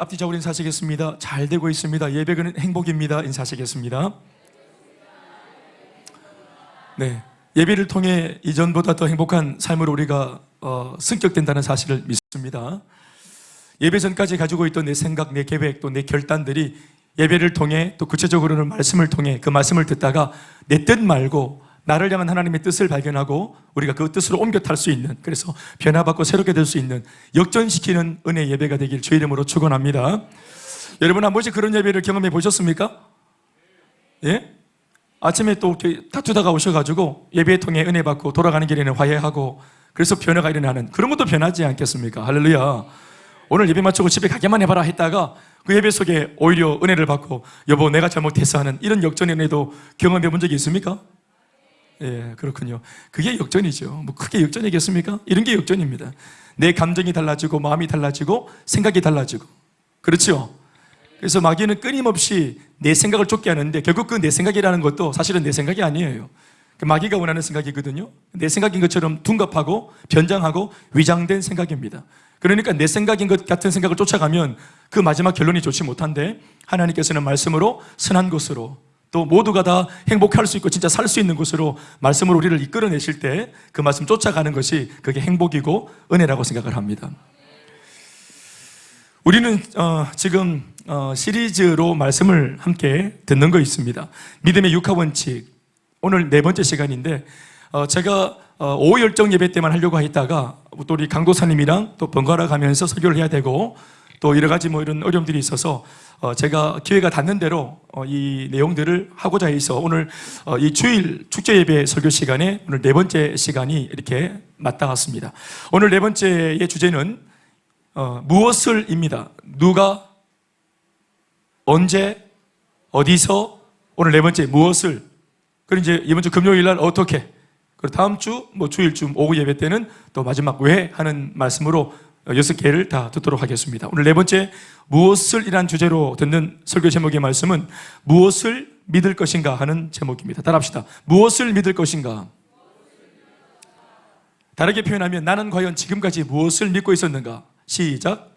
앞뒤 좌우로 인사하시겠습니다. 잘 되고 있습니다. 예배는 행복입니다. 인사하시겠습니다. 네, 예배를 통해 이전보다 더 행복한 삶으로 우리가 승격된다는 사실을 믿습니다. 예배 전까지 가지고 있던 내 생각, 내 계획, 또 내 결단들이 예배를 통해 또 구체적으로는 말씀을 통해 그 말씀을 듣다가 내 뜻 말고 나를 향한 하나님의 뜻을 발견하고 우리가 그 뜻으로 옮겨 탈 수 있는, 그래서 변화받고 새롭게 될 수 있는 역전시키는 은혜 예배가 되길 주의 이름으로 축원합니다. 여러분 한 번씩 그런 예배를 경험해 보셨습니까? 예? 아침에 또 다투다가 오셔가지고 예배 통해 은혜 받고 돌아가는 길에는 화해하고 그래서 변화가 일어나는 그런 것도 변하지 않겠습니까? 할렐루야. 오늘 예배 마치고 집에 가게만 해봐라 했다가 그 예배 속에 오히려 은혜를 받고 여보 내가 잘못했어 하는 이런 역전의 은혜도 경험해 본 적이 있습니까? 예, 그렇군요. 그게 역전이죠. 뭐 크게 역전이겠습니까? 이런 게 역전입니다. 내 감정이 달라지고 마음이 달라지고 생각이 달라지고, 그렇죠? 그래서 마귀는 끊임없이 내 생각을 쫓게 하는데 결국 그 내 생각이라는 것도 사실은 내 생각이 아니에요. 마귀가 원하는 생각이거든요. 내 생각인 것처럼 둔갑하고 변장하고 위장된 생각입니다. 그러니까 내 생각인 것 같은 생각을 쫓아가면 그 마지막 결론이 좋지 못한데, 하나님께서는 말씀으로 선한 곳으로 또 모두가 다 행복할 수 있고 진짜 살 수 있는 곳으로 말씀으로 우리를 이끌어내실 때 그 말씀 쫓아가는 것이 그게 행복이고 은혜라고 생각을 합니다. 우리는 지금 시리즈로 말씀을 함께 듣는 거 있습니다. 믿음의 육하원칙, 오늘 4번째 시간인데 제가 오후 열정 예배 때만 하려고 했다가 또 우리 강도사님이랑 또 번갈아 가면서 설교를 해야 되고 또 여러 가지 이런 어려움들이 있어서 제가 기회가 닿는 대로 이 내용들을 하고자 해서 오늘 이 주일 축제 예배 설교 시간에 오늘 4번째 시간이 이렇게 맞닿았습니다. 오늘 4번째의 주제는 무엇을입니다. 누가, 언제, 어디서, 오늘 4번째 무엇을. 그리고 이제 이번 주 금요일 날 어떻게, 그리고 다음 주 주일쯤 오후 예배 때는 또 마지막 왜 하는 말씀으로 6개를 다 듣도록 하겠습니다. 오늘 4번째 무엇을 이란 주제로 듣는 설교 제목의 말씀은 무엇을 믿을 것인가 하는 제목입니다. 따라합시다. 무엇을 믿을 것인가. 다르게 표현하면 나는 과연 지금까지 무엇을 믿고 있었는가. 시작.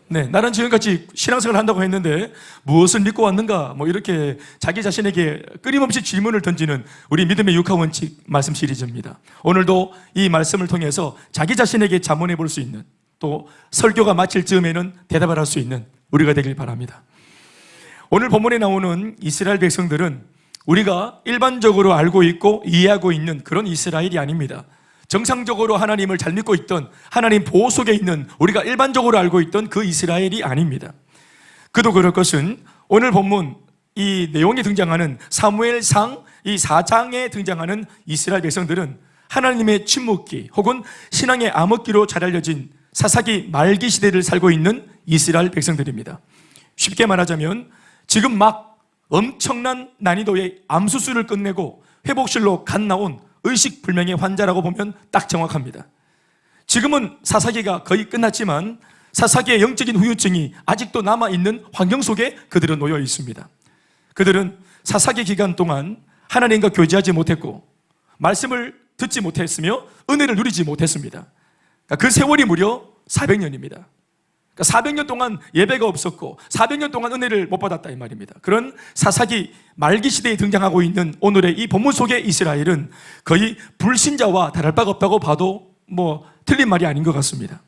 네, 나는 지금까지 신앙생활을 한다고 했는데 무엇을 믿고 왔는가? 이렇게 자기 자신에게 끊임없이 질문을 던지는 우리 믿음의 육하원칙 말씀 시리즈입니다. 오늘도 이 말씀을 통해서 자기 자신에게 자문해 볼 수 있는, 또 설교가 마칠 즈음에는 대답을 할 수 있는 우리가 되길 바랍니다. 오늘 본문에 나오는 이스라엘 백성들은 우리가 일반적으로 알고 있고 이해하고 있는 그런 이스라엘이 아닙니다. 정상적으로 하나님을 잘 믿고 있던, 하나님 보호 속에 있는 우리가 일반적으로 알고 있던 그 이스라엘이 아닙니다. 그도 그럴 것은 오늘 본문 이 내용에 등장하는 사무엘상 이 4장에 등장하는 이스라엘 백성들은 하나님의 침묵기 혹은 신앙의 암흑기로 잘 알려진 사사기 말기 시대를 살고 있는 이스라엘 백성들입니다. 쉽게 말하자면 지금 막 엄청난 난이도의 암수술을 끝내고 회복실로 갓 나온 의식불명의 환자라고 보면 딱 정확합니다. 지금은 사사기가 거의 끝났지만 사사기의 영적인 후유증이 아직도 남아있는 환경 속에 그들은 놓여 있습니다. 그들은 사사기 기간 동안 하나님과 교제하지 못했고 말씀을 듣지 못했으며 은혜를 누리지 못했습니다. 그 세월이 무려 400년입니다. 400년 동안 예배가 없었고 400년 동안 은혜를 못 받았다 이 말입니다. 그런 사사기 말기 시대에 등장하고 있는 오늘의 이 본문 속의 이스라엘은 거의 불신자와 다를 바가 없다고 봐도 틀린 말이 아닌 것 같습니다.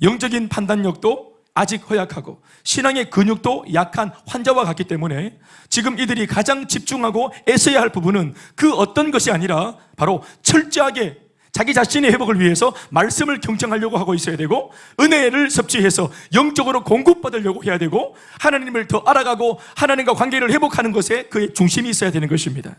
영적인 판단력도 아직 허약하고 신앙의 근육도 약한 환자와 같기 때문에 지금 이들이 가장 집중하고 애써야 할 부분은 그 어떤 것이 아니라 바로 철저하게 자기 자신의 회복을 위해서 말씀을 경청하려고 하고 있어야 되고 은혜를 섭취해서 영적으로 공급받으려고 해야 되고 하나님을 더 알아가고 하나님과 관계를 회복하는 것에 그의 중심이 있어야 되는 것입니다.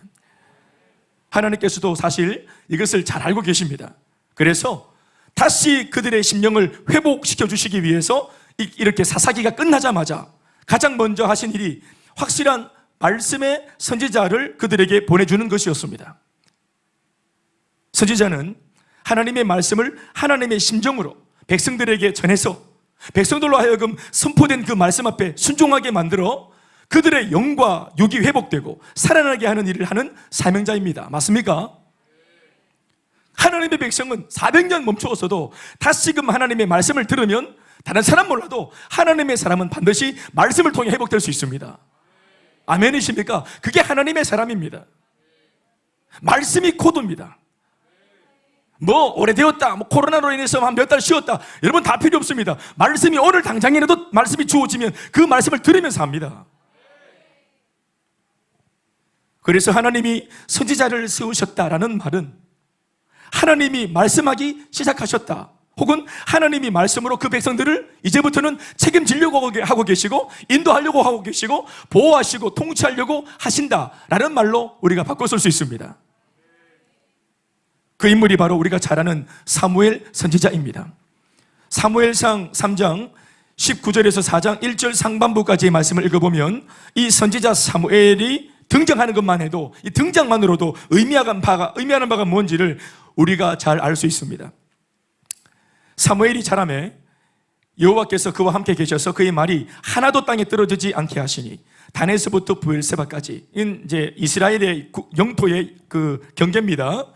하나님께서도 사실 이것을 잘 알고 계십니다. 그래서 다시 그들의 심령을 회복시켜 주시기 위해서 이렇게 사사기가 끝나자마자 가장 먼저 하신 일이 확실한 말씀의 선지자를 그들에게 보내주는 것이었습니다. 선지자는 하나님의 말씀을 하나님의 심정으로 백성들에게 전해서 백성들로 하여금 선포된 그 말씀 앞에 순종하게 만들어 그들의 영과 육이 회복되고 살아나게 하는 일을 하는 사명자입니다. 맞습니까? 하나님의 백성은 400년 멈추었어도 다시금 하나님의 말씀을 들으면 다른 사람 몰라도 하나님의 사람은 반드시 말씀을 통해 회복될 수 있습니다. 아멘이십니까? 그게 하나님의 사람입니다. 말씀이 코드입니다. 뭐 오래되었다, 뭐 코로나로 인해서 한 몇 달 쉬었다, 여러분 다 필요 없습니다. 말씀이 오늘 당장이라도 말씀이 주어지면 그 말씀을 들으면서 합니다. 그래서 하나님이 선지자를 세우셨다라는 말은 하나님이 말씀하기 시작하셨다, 혹은 하나님이 말씀으로 그 백성들을 이제부터는 책임지려고 하고 계시고 인도하려고 하고 계시고 보호하시고 통치하려고 하신다라는 말로 우리가 바꿔 쓸 수 있습니다. 그 인물이 바로 우리가 잘 아는 사무엘 선지자입니다. 사무엘상 3장 19절에서 4장 1절 상반부까지의 말씀을 읽어보면 이 선지자 사무엘이 등장하는 것만 해도, 이 등장만으로도 의미하는 바가 뭔지를 우리가 잘 알 수 있습니다. 사무엘이 자라매 여호와께서 그와 함께 계셔서 그의 말이 하나도 땅에 떨어지지 않게 하시니 단에서부터 브엘세바까지, 이제 이스라엘의 영토의 그 경계입니다.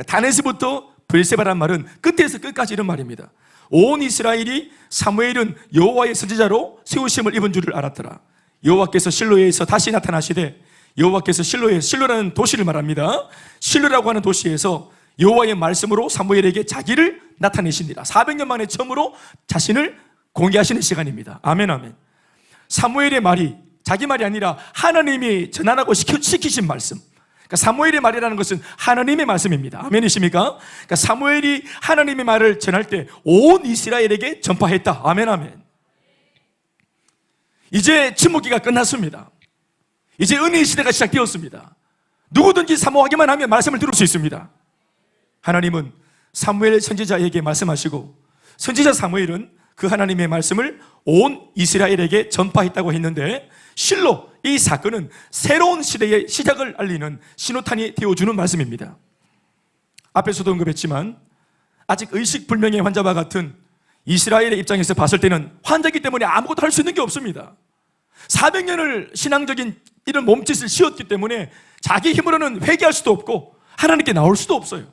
단에서부터 브엘세바라는 말은 끝에서 끝까지 이런 말입니다. 온 이스라엘이 사무엘은 여호와의 선지자로 세우심을 입은 줄을 알았더라. 여호와께서 실로에서 다시 나타나시되, 여호와께서 실로라는 도시를 말합니다. 실로라고 하는 도시에서 여호와의 말씀으로 사무엘에게 자기를 나타내시니라. 400년 만에 처음으로 자신을 공개하시는 시간입니다. 아멘, 아멘. 사무엘의 말이 자기 말이 아니라 하나님이 전하라고 시키신 말씀. 그러니까 사무엘의 말이라는 것은 하나님의 말씀입니다. 아멘이십니까? 그러니까 사무엘이 하나님의 말을 전할 때 온 이스라엘에게 전파했다. 아멘, 아멘. 이제 침묵기가 끝났습니다. 이제 은혜의 시대가 시작되었습니다. 누구든지 사모하기만 하면 말씀을 들을 수 있습니다. 하나님은 사무엘 선지자에게 말씀하시고, 선지자 사무엘은 그 하나님의 말씀을 온 이스라엘에게 전파했다고 했는데, 실로 이 사건은 새로운 시대의 시작을 알리는 신호탄이 되어주는 말씀입니다. 앞에서도 언급했지만 아직 의식불명의 환자와 같은 이스라엘의 입장에서 봤을 때는 환자이기 때문에 아무것도 할 수 있는 게 없습니다. 400년을 신앙적인 이런 몸짓을 씌웠기 때문에 자기 힘으로는 회개할 수도 없고 하나님께 나올 수도 없어요.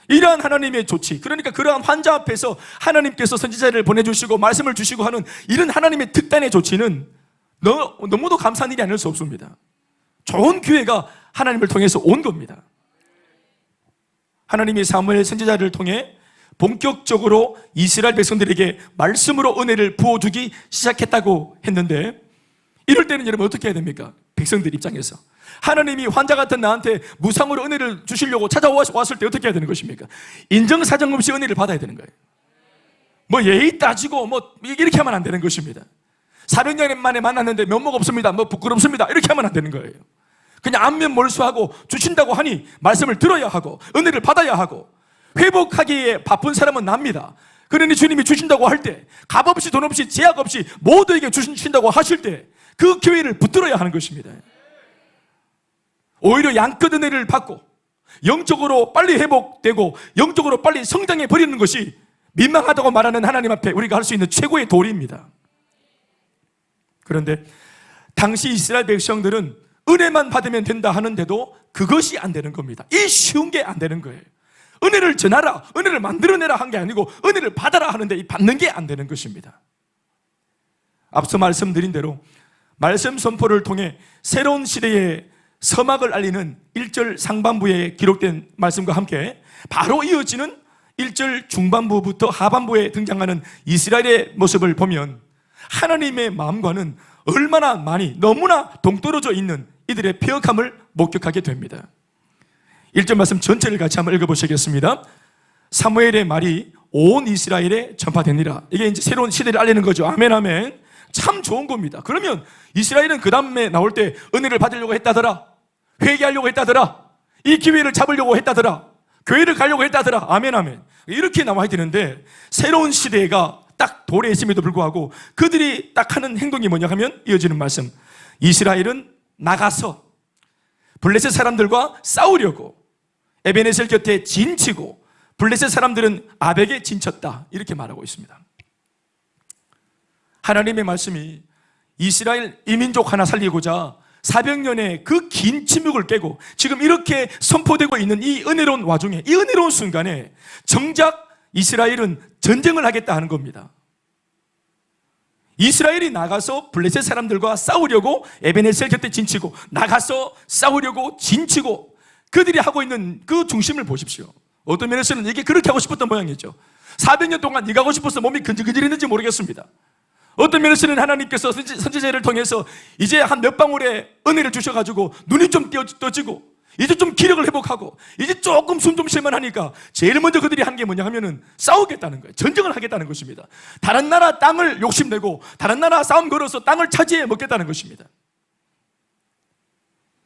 이러한 하나님의 조치, 그러니까 그러한 환자 앞에서 하나님께서 선지자를 보내주시고 말씀을 주시고 하는 이런 하나님의 특단의 조치는 너무도 감사한 일이 아닐 수 없습니다. 좋은 기회가 하나님을 통해서 온 겁니다. 하나님이 사무엘 선지자를 통해 본격적으로 이스라엘 백성들에게 말씀으로 은혜를 부어주기 시작했다고 했는데, 이럴 때는 여러분 어떻게 해야 됩니까? 백성들 입장에서 하나님이 환자 같은 나한테 무상으로 은혜를 주시려고 찾아왔을 때 어떻게 해야 되는 것입니까? 인정사정 없이 은혜를 받아야 되는 거예요. 뭐 예의 따지고 뭐 이렇게 하면 안 되는 것입니다. 400년 만에 만났는데 면목 없습니다, 뭐 부끄럽습니다, 이렇게 하면 안 되는 거예요. 그냥 안면 몰수하고 주신다고 하니 말씀을 들어야 하고 은혜를 받아야 하고, 회복하기에 바쁜 사람은 납니다. 그러니 주님이 주신다고 할 때 값없이 돈 없이 제약 없이 모두에게 주신다고 하실 때 그 기회를 붙들어야 하는 것입니다. 오히려 양껏 은혜를 받고 영적으로 빨리 회복되고 영적으로 빨리 성장해 버리는 것이 민망하다고 말하는 하나님 앞에 우리가 할 수 있는 최고의 도리입니다. 그런데 당시 이스라엘 백성들은 은혜만 받으면 된다 하는데도 그것이 안 되는 겁니다. 이 쉬운 게 안 되는 거예요. 은혜를 전하라, 은혜를 만들어내라 한 게 아니고 은혜를 받아라 하는데 이 받는 게 안 되는 것입니다. 앞서 말씀드린 대로 말씀 선포를 통해 새로운 시대의 서막을 알리는 1절 상반부에 기록된 말씀과 함께 바로 이어지는 1절 중반부부터 하반부에 등장하는 이스라엘의 모습을 보면 하나님의 마음과는 얼마나 많이 너무나 동떨어져 있는 이들의 폐역함을 목격하게 됩니다. 1절 말씀 전체를 같이 한번 읽어보시겠습니다. 사무엘의 말이 온 이스라엘에 전파되니라. 이게 이제 새로운 시대를 알리는 거죠. 아멘, 아멘. 참 좋은 겁니다. 그러면 이스라엘은 그 다음에 나올 때 은혜를 받으려고 했다더라, 회개하려고 했다더라, 이 기회를 잡으려고 했다더라, 교회를 가려고 했다더라. 아멘, 아멘. 이렇게 나와야 되는데 새로운 시대가 딱 도래에 있음에도 불구하고 그들이 딱 하는 행동이 뭐냐 하면 이어지는 말씀, 이스라엘은 나가서 블레셋 사람들과 싸우려고 에베네셀 곁에 진치고 블레셋 사람들은 아벡에 진쳤다, 이렇게 말하고 있습니다. 하나님의 말씀이 이스라엘 이민족 하나 살리고자 400년의 그 긴 침묵을 깨고 지금 이렇게 선포되고 있는 이 은혜로운 와중에, 이 은혜로운 순간에 정작 이스라엘은 전쟁을 하겠다 하는 겁니다. 이스라엘이 나가서 블레셋 사람들과 싸우려고 에베네셀 곁에 진치고, 나가서 싸우려고 진치고, 그들이 하고 있는 그 중심을 보십시오. 어떤 면에서는 이게 그렇게 하고 싶었던 모양이죠. 400년 동안 네가 하고 싶어서 몸이 근질근질했는지 모르겠습니다. 어떤 면에서는 하나님께서 선지자를 통해서 이제 한 몇 방울의 은혜를 주셔가지고 눈이 좀 떠지고, 이제 좀 기력을 회복하고, 이제 조금 숨 좀 쉴만 하니까 제일 먼저 그들이 한 게 뭐냐 하면은 싸우겠다는 거예요. 전쟁을 하겠다는 것입니다. 다른 나라 땅을 욕심내고 다른 나라 싸움 걸어서 땅을 차지해 먹겠다는 것입니다.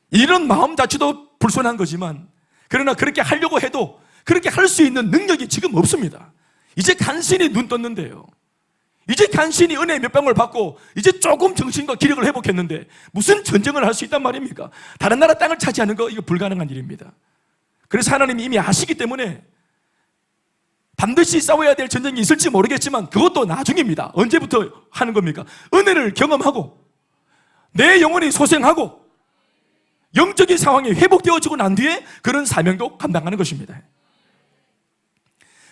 이런 마음 자체도 불손한 거지만, 그러나 그렇게 하려고 해도 그렇게 할 수 있는 능력이 지금 없습니다. 이제 간신히 눈 떴는데요, 이제 간신히 은혜 몇 방울 받고 이제 조금 정신과 기력을 회복했는데 무슨 전쟁을 할 수 있단 말입니까? 다른 나라 땅을 차지하는 거, 이거 불가능한 일입니다. 그래서 하나님이 이미 아시기 때문에 반드시 싸워야 될 전쟁이 있을지 모르겠지만 그것도 나중입니다. 언제부터 하는 겁니까? 은혜를 경험하고 내 영혼이 소생하고 영적인 상황이 회복되어지고 난 뒤에 그런 사명도 감당하는 것입니다.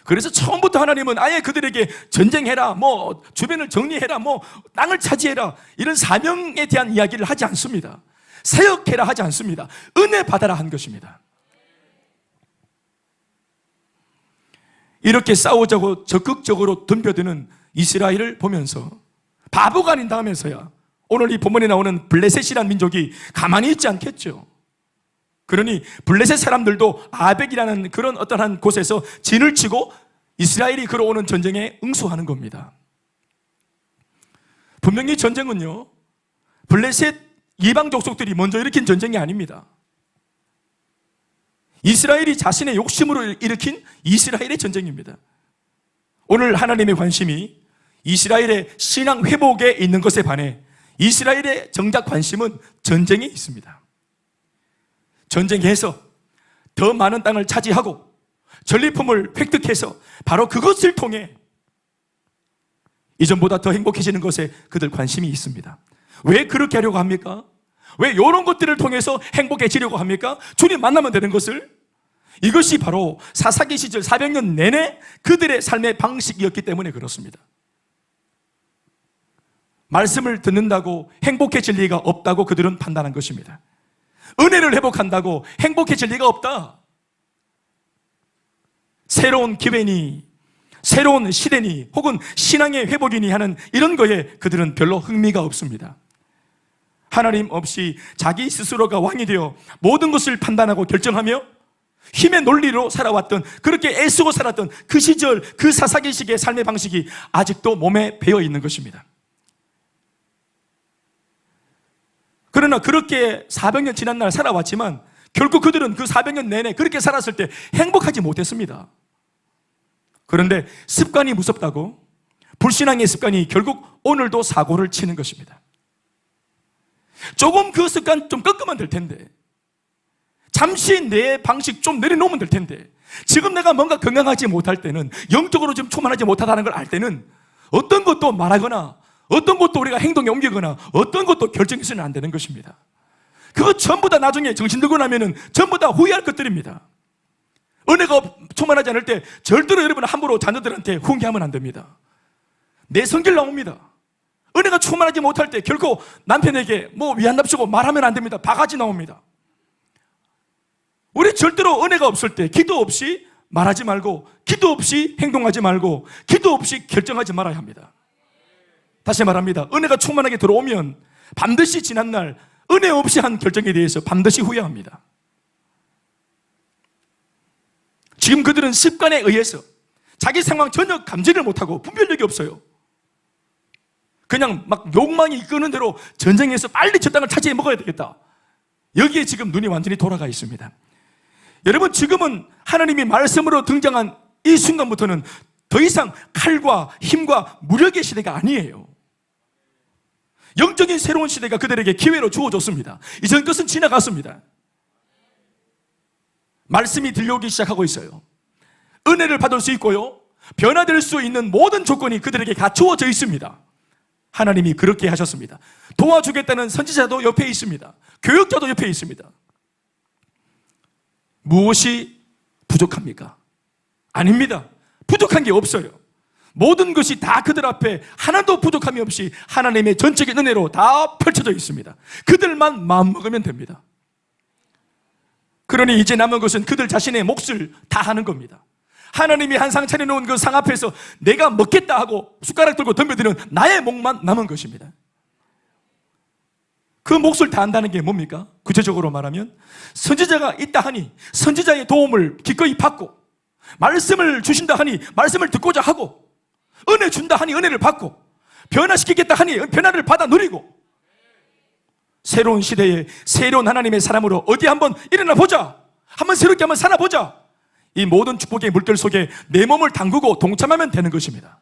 그래서 처음부터 하나님은 아예 그들에게 전쟁해라, 뭐 주변을 정리해라, 뭐 땅을 차지해라, 이런 사명에 대한 이야기를 하지 않습니다. 사역해라 하지 않습니다. 은혜 받아라 한 것입니다. 이렇게 싸우자고 적극적으로 덤벼드는 이스라엘을 보면서 바보가 아닌 다음에서야 오늘 이 본문에 나오는 블레셋이라는 민족이 가만히 있지 않겠죠. 그러니 블레셋 사람들도 아벡이라는 그런 어떠한 곳에서 진을 치고 이스라엘이 걸어오는 전쟁에 응수하는 겁니다. 분명히 전쟁은요, 블레셋 이방 족속들이 먼저 일으킨 전쟁이 아닙니다. 이스라엘이 자신의 욕심으로 일으킨 이스라엘의 전쟁입니다. 오늘 하나님의 관심이 이스라엘의 신앙 회복에 있는 것에 반해 이스라엘의 정작 관심은 전쟁에 있습니다. 전쟁해서 더 많은 땅을 차지하고 전리품을 획득해서 바로 그것을 통해 이전보다 더 행복해지는 것에 그들 관심이 있습니다. 왜 그렇게 하려고 합니까? 왜 이런 것들을 통해서 행복해지려고 합니까? 주님 만나면 되는 것을. 이것이 바로 사사기 시절 400년 내내 그들의 삶의 방식이었기 때문에 그렇습니다. 말씀을 듣는다고 행복해질 리가 없다고 그들은 판단한 것입니다. 은혜를 회복한다고 행복해질 리가 없다. 새로운 기회니, 새로운 시대니, 혹은 신앙의 회복이니 하는 이런 거에 그들은 별로 흥미가 없습니다. 하나님 없이 자기 스스로가 왕이 되어 모든 것을 판단하고 결정하며 힘의 논리로 살아왔던, 그렇게 애쓰고 살았던 그 시절, 그 사사기식의 삶의 방식이 아직도 몸에 배어 있는 것입니다. 그러나 그렇게 400년 지난 날 살아왔지만 결국 그들은 그 400년 내내 그렇게 살았을 때 행복하지 못했습니다. 그런데 습관이 무섭다고, 불신앙의 습관이 결국 오늘도 사고를 치는 것입니다. 조금 그 습관 좀 꺾으면 될 텐데, 잠시 내 방식 좀 내려놓으면 될 텐데, 지금 내가 뭔가 건강하지 못할 때는, 영적으로 좀 충만하지 못하다는 걸 알 때는 어떤 것도 말하거나 어떤 것도 우리가 행동에 옮기거나 어떤 것도 결정해서는 안 되는 것입니다. 그거 전부 다 나중에 정신 들고 나면은 전부 다 후회할 것들입니다. 은혜가 충만하지 않을 때 절대로 여러분 함부로 자녀들한테 훈계하면 안 됩니다. 내 성질 나옵니다. 은혜가 충만하지 못할 때 결코 남편에게 뭐 위안납치고 말하면 안 됩니다. 바가지 나옵니다. 우리 절대로 은혜가 없을 때 기도 없이 말하지 말고, 기도 없이 행동하지 말고, 기도 없이 결정하지 말아야 합니다. 다시 말합니다. 은혜가 충만하게 들어오면 반드시 지난날 은혜 없이 한 결정에 대해서 반드시 후회합니다. 지금 그들은 습관에 의해서 자기 상황 전혀 감지를 못하고 분별력이 없어요. 그냥 막 욕망이 이끄는 대로 전쟁에서 빨리 저 땅을 차지해 먹어야 되겠다. 여기에 지금 눈이 완전히 돌아가 있습니다. 여러분, 지금은 하나님이 말씀으로 등장한 이 순간부터는 더 이상 칼과 힘과 무력의 시대가 아니에요. 영적인 새로운 시대가 그들에게 기회로 주어졌습니다. 이전 것은 지나갔습니다. 말씀이 들려오기 시작하고 있어요. 은혜를 받을 수 있고요, 변화될 수 있는 모든 조건이 그들에게 갖추어져 있습니다. 하나님이 그렇게 하셨습니다. 도와주겠다는 선지자도 옆에 있습니다. 교역자도 옆에 있습니다. 무엇이 부족합니까? 아닙니다. 부족한 게 없어요. 모든 것이 다 그들 앞에 하나도 부족함이 없이 하나님의 전적인 은혜로 다 펼쳐져 있습니다. 그들만 마음먹으면 됩니다. 그러니 이제 남은 것은 그들 자신의 몫을 다 하는 겁니다. 하나님이 한 상 차려놓은 그 상 앞에서 내가 먹겠다 하고 숟가락 들고 덤벼드는 나의 몫만 남은 것입니다. 그 몫을 다 한다는 게 뭡니까? 구체적으로 말하면 선지자가 있다 하니 선지자의 도움을 기꺼이 받고, 말씀을 주신다 하니 말씀을 듣고자 하고, 은혜 준다 하니 은혜를 받고, 변화시키겠다 하니 변화를 받아 누리고, 새로운 시대에 새로운 하나님의 사람으로 어디 한번 일어나 보자, 한번 새롭게 한번 살아보자, 이 모든 축복의 물결 속에 내 몸을 담그고 동참하면 되는 것입니다.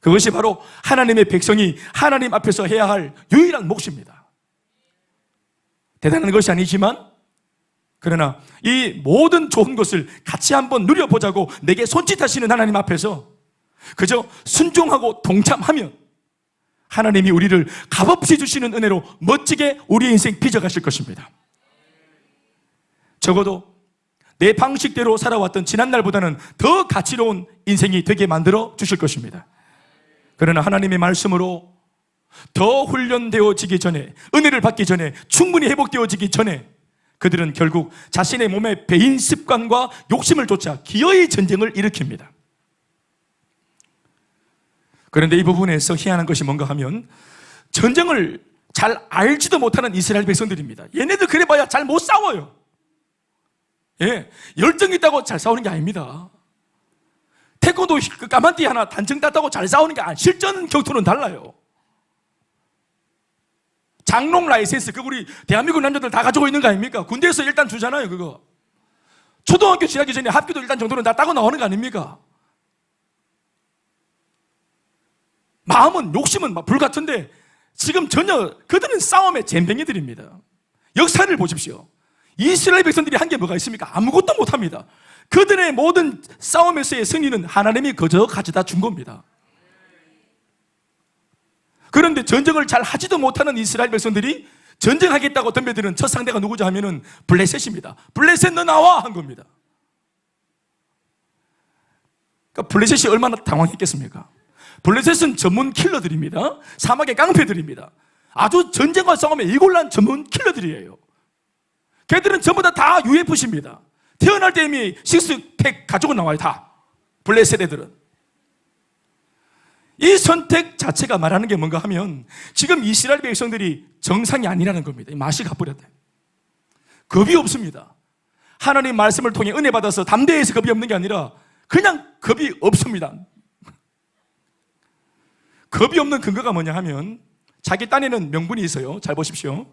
그것이 바로 하나님의 백성이 하나님 앞에서 해야 할 유일한 몫입니다. 대단한 것이 아니지만, 그러나 이 모든 좋은 것을 같이 한번 누려보자고 내게 손짓하시는 하나님 앞에서 그저 순종하고 동참하면 하나님이 우리를 값없이 주시는 은혜로 멋지게 우리의 인생 빚어가실 것입니다. 적어도 내 방식대로 살아왔던 지난날보다는 더 가치로운 인생이 되게 만들어 주실 것입니다. 그러나 하나님의 말씀으로 더 훈련되어지기 전에, 은혜를 받기 전에, 충분히 회복되어지기 전에 그들은 결국 자신의 몸의 배인 습관과 욕심을 쫓아 기어의 전쟁을 일으킵니다. 그런데 이 부분에서 희한한 것이 뭔가 하면 전쟁을 잘 알지도 못하는 이스라엘 백성들입니다. 얘네들 그래봐야 잘 못 싸워요. 예, 열정이 있다고 잘 싸우는 게 아닙니다. 태권도 까만띠 하나 단정 땄다고 잘 싸우는 게 아니에요. 실전 격투는 달라요. 장롱 라이센스, 그거 우리 대한민국 남자들 다 가지고 있는 거 아닙니까? 군대에서 일단 주잖아요, 그거. 초등학교 지나기 전에 합기도 일단 정도는 다 따고 나오는 거 아닙니까? 마음은, 욕심은 막 불같은데 지금 전혀 그들은 싸움의 젬병이들입니다. 역사를 보십시오. 이스라엘 백성들이 한 게 뭐가 있습니까? 아무것도 못합니다. 그들의 모든 싸움에서의 승리는 하나님이 그저 가져다 준 겁니다. 그런데 전쟁을 잘 하지도 못하는 이스라엘 백성들이 전쟁하겠다고 덤벼드는 첫 상대가 누구죠 하면은 블레셋입니다. 블레셋 너 나와 한 겁니다. 그러니까 블레셋이 얼마나 당황했겠습니까? 블레셋은 전문 킬러들입니다. 사막의 깡패들입니다. 아주 전쟁과 싸움에 이골란 전문 킬러들이에요. 걔들은 전부 다 UFC입니다. 태어날 때 이미 식스팩 가지고 나와요, 다. 블레셋 애들은. 이 선택 자체가 말하는 게 뭔가 하면 지금 이스라엘 백성들이 정상이 아니라는 겁니다. 맛이 가버렸대. 겁이 없습니다. 하나님 말씀을 통해 은혜 받아서 담대해서 겁이 없는 게 아니라 그냥 겁이 없습니다. 겁이 없는 근거가 뭐냐 하면 자기 딴에는 명분이 있어요. 잘 보십시오.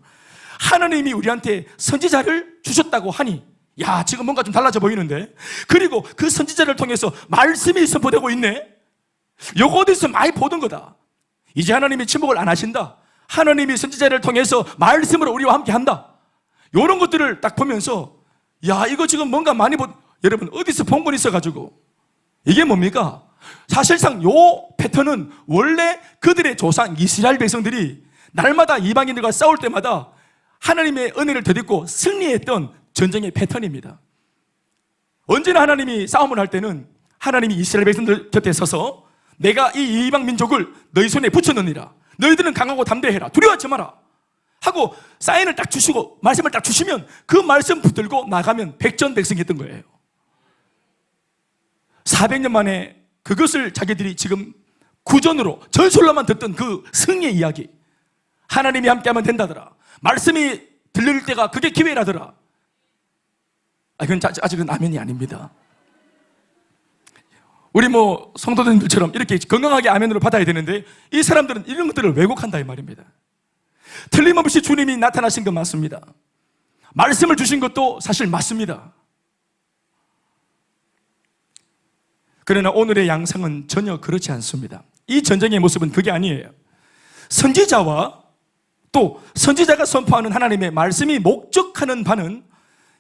하나님이 우리한테 선지자를 주셨다고 하니, 야, 지금 뭔가 좀 달라져 보이는데, 그리고 그 선지자를 통해서 말씀이 선포되고 있네. 요거 어디서 많이 보던 거다. 이제 하나님이 침묵을 안 하신다. 하나님이 선지자를 통해서 말씀으로 우리와 함께 한다. 요런 것들을 딱 보면서, 야, 이거 지금 뭔가 많이 여러분 어디서 본 건 있어가지고 이게 뭡니까? 사실상 요 패턴은 원래 그들의 조상 이스라엘 백성들이 날마다 이방인들과 싸울 때마다 하나님의 은혜를 덧입고 승리했던 전쟁의 패턴입니다. 언제나 하나님이 싸움을 할 때는 하나님이 이스라엘 백성들 곁에 서서 내가 이 이방 민족을 너희 손에 붙여넣으리라. 너희들은 강하고 담대해라. 두려워하지 마라. 하고 사인을 딱 주시고 말씀을 딱 주시면 그 말씀 붙들고 나가면 백전백승했던 거예요. 400년 만에 그것을 자기들이 지금 구전으로 전설로만 듣던 그 승리의 이야기, 하나님이 함께하면 된다더라, 말씀이 들릴 때가 그게 기회라더라. 그건 아직은 아멘이 아닙니다. 우리 성도님들처럼 이렇게 건강하게 아멘으로 받아야 되는데 이 사람들은 이런 것들을 왜곡한다 이 말입니다. 틀림없이 주님이 나타나신 건 맞습니다. 말씀을 주신 것도 사실 맞습니다. 그러나 오늘의 양상은 전혀 그렇지 않습니다. 이 전쟁의 모습은 그게 아니에요. 선지자와 또 선지자가 선포하는 하나님의 말씀이 목적하는 바는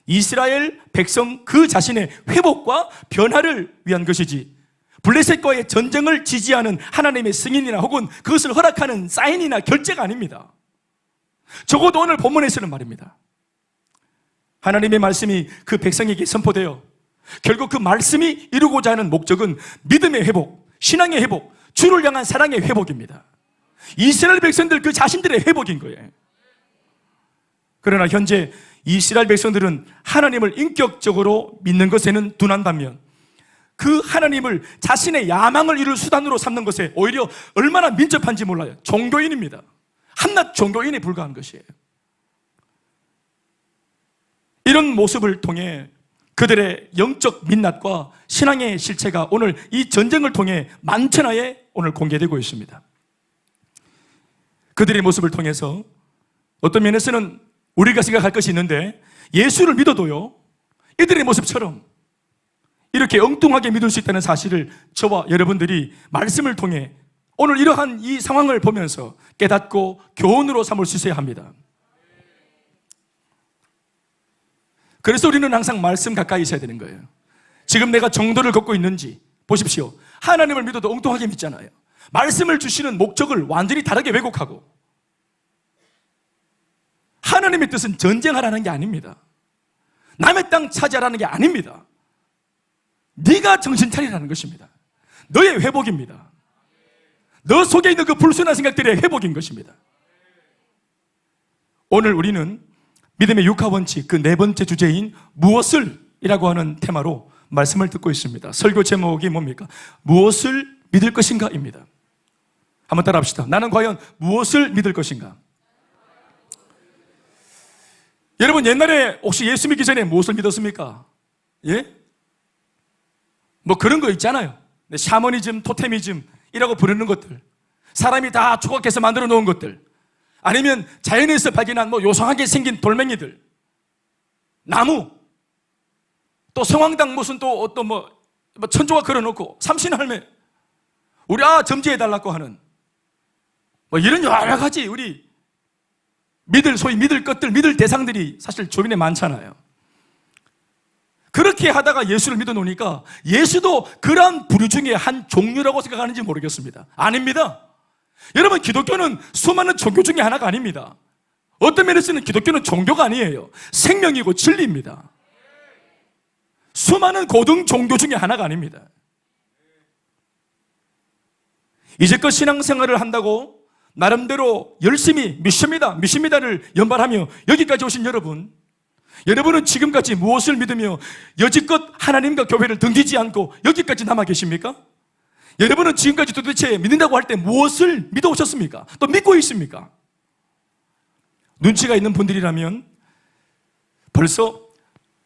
이스라엘 백성 그 자신의 회복과 변화를 위한 것이지, 블레셋과의 전쟁을 지지하는 하나님의 승인이나 혹은 그것을 허락하는 사인이나 결제가 아닙니다. 적어도 오늘 본문에서는 말입니다. 하나님의 말씀이 그 백성에게 선포되어 결국 그 말씀이 이루고자 하는 목적은 믿음의 회복, 신앙의 회복, 주를 향한 사랑의 회복입니다. 이스라엘 백성들 그 자신들의 회복인 거예요. 그러나 현재 이스라엘 백성들은 하나님을 인격적으로 믿는 것에는 둔한 반면 그 하나님을 자신의 야망을 이룰 수단으로 삼는 것에 오히려 얼마나 민첩한지 몰라요. 종교인입니다. 한낱 종교인에 불과한 것이에요. 이런 모습을 통해 그들의 영적 민낯과 신앙의 실체가 오늘 이 전쟁을 통해 만천하에 오늘 공개되고 있습니다. 그들의 모습을 통해서 어떤 면에서는 우리가 생각할 것이 있는데 예수를 믿어도요, 이들의 모습처럼 이렇게 엉뚱하게 믿을 수 있다는 사실을 저와 여러분들이 말씀을 통해 오늘 이러한 이 상황을 보면서 깨닫고 교훈으로 삼을 수 있어야 합니다. 그래서 우리는 항상 말씀 가까이 있어야 되는 거예요. 지금 내가 정도를 걷고 있는지 보십시오. 하나님을 믿어도 엉뚱하게 믿잖아요. 말씀을 주시는 목적을 완전히 다르게 왜곡하고, 하나님의 뜻은 전쟁하라는 게 아닙니다. 남의 땅 차지하라는 게 아닙니다. 네가 정신 차리라는 것입니다. 너의 회복입니다. 너 속에 있는 그 불순한 생각들의 회복인 것입니다. 오늘 우리는 믿음의 육하 원칙 그 네 번째 주제인 무엇을 이라고 하는 테마로 말씀을 듣고 있습니다. 설교 제목이 뭡니까? 무엇을 믿을 것인가 입니다. 한번 따라 합시다. 나는 과연 무엇을 믿을 것인가? 여러분, 옛날에 혹시 예수 믿기 전에 무엇을 믿었습니까? 예? 뭐 그런 거 있잖아요. 샤머니즘, 토테미즘이라고 부르는 것들, 사람이 다 조각해서 만들어 놓은 것들, 아니면 자연에서 발견한 뭐 요상하게 생긴 돌멩이들, 나무, 또 성황당 무슨 또 어떤 뭐 천조각 걸어놓고 삼신할매, 우리 점지해달라고 하는 뭐 이런 여러 가지 우리 소위 믿을 것들, 믿을 대상들이 사실 주변에 많잖아요. 그렇게 하다가 예수를 믿어 놓으니까 예수도 그런 부류 중에 한 종류라고 생각하는지 모르겠습니다. 아닙니다. 여러분, 기독교는 수많은 종교 중에 하나가 아닙니다. 어떤 면에서는 기독교는 종교가 아니에요. 생명이고 진리입니다. 수많은 고등 종교 중에 하나가 아닙니다. 이제껏 신앙생활을 한다고 나름대로 열심히 믿습니다를 연발하며 여기까지 오신 여러분은 지금까지 무엇을 믿으며 여지껏 하나님과 교회를 등지지 않고 여기까지 남아 계십니까? 여러분은 지금까지 도대체 믿는다고 할 때 무엇을 믿어오셨습니까? 또 믿고 있습니까? 눈치가 있는 분들이라면 벌써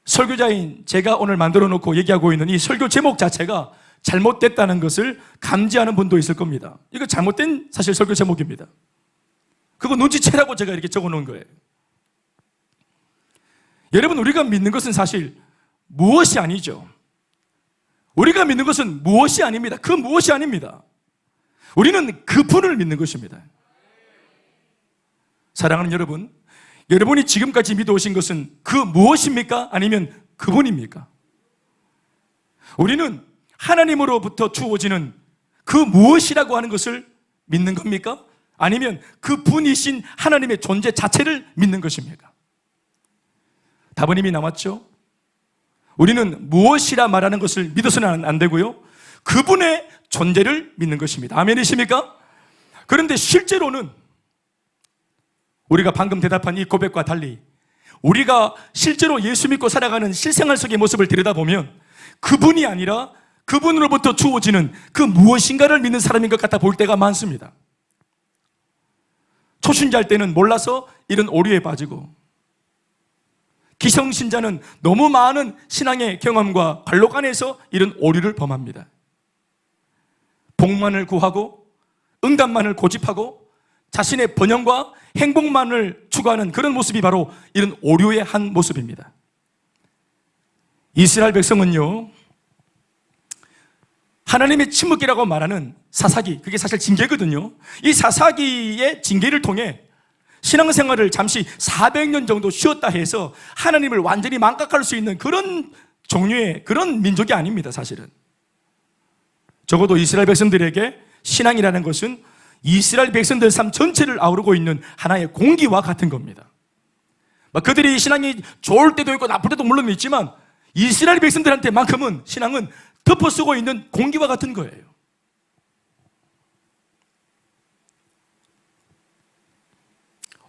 설교자인 제가 오늘 만들어 놓고 얘기하고 있는 이 설교 제목 자체가 잘못됐다는 것을 감지하는 분도 있을 겁니다. 이거 잘못된 사실 설교 제목입니다. 그거 눈치채라고 제가 이렇게 적어 놓은 거예요. 여러분, 우리가 믿는 것은 사실 무엇이 아니죠. 우리가 믿는 것은 무엇이 아닙니다. 그 무엇이 아닙니다. 우리는 그분을 믿는 것입니다. 사랑하는 여러분, 여러분이 지금까지 믿어오신 것은 그 무엇입니까? 아니면 그분입니까? 우리는 하나님으로부터 주어지는 그 무엇이라고 하는 것을 믿는 겁니까? 아니면 그 분이신 하나님의 존재 자체를 믿는 것입니까? 답은 이미 나왔죠? 우리는 무엇이라 말하는 것을 믿어서는 안 되고요, 그분의 존재를 믿는 것입니다. 아멘이십니까? 그런데 실제로는 우리가 방금 대답한 이 고백과 달리 우리가 실제로 예수 믿고 살아가는 실생활 속의 모습을 들여다보면 그분이 아니라 그분으로부터 주어지는 그 무엇인가를 믿는 사람인 것 같아 보일 때가 많습니다. 초신자일 때는 몰라서 이런 오류에 빠지고, 기성신자는 너무 많은 신앙의 경험과 관록 안에서 이런 오류를 범합니다. 복만을 구하고 응답만을 고집하고 자신의 번영과 행복만을 추구하는 그런 모습이 바로 이런 오류의 한 모습입니다. 이스라엘 백성은요, 하나님의 침묵이라고 말하는 사사기, 그게 사실 징계거든요. 이 사사기의 징계를 통해 신앙생활을 잠시 400년 정도 쉬었다 해서 하나님을 완전히 망각할 수 있는 그런 종류의 그런 민족이 아닙니다. 사실은 적어도 이스라엘 백성들에게 신앙이라는 것은 이스라엘 백성들 삶 전체를 아우르고 있는 하나의 공기와 같은 겁니다. 그들이 신앙이 좋을 때도 있고 나쁠 때도 물론 있지만 이스라엘 백성들한테만큼은 신앙은 덮어쓰고 있는 공기와 같은 거예요.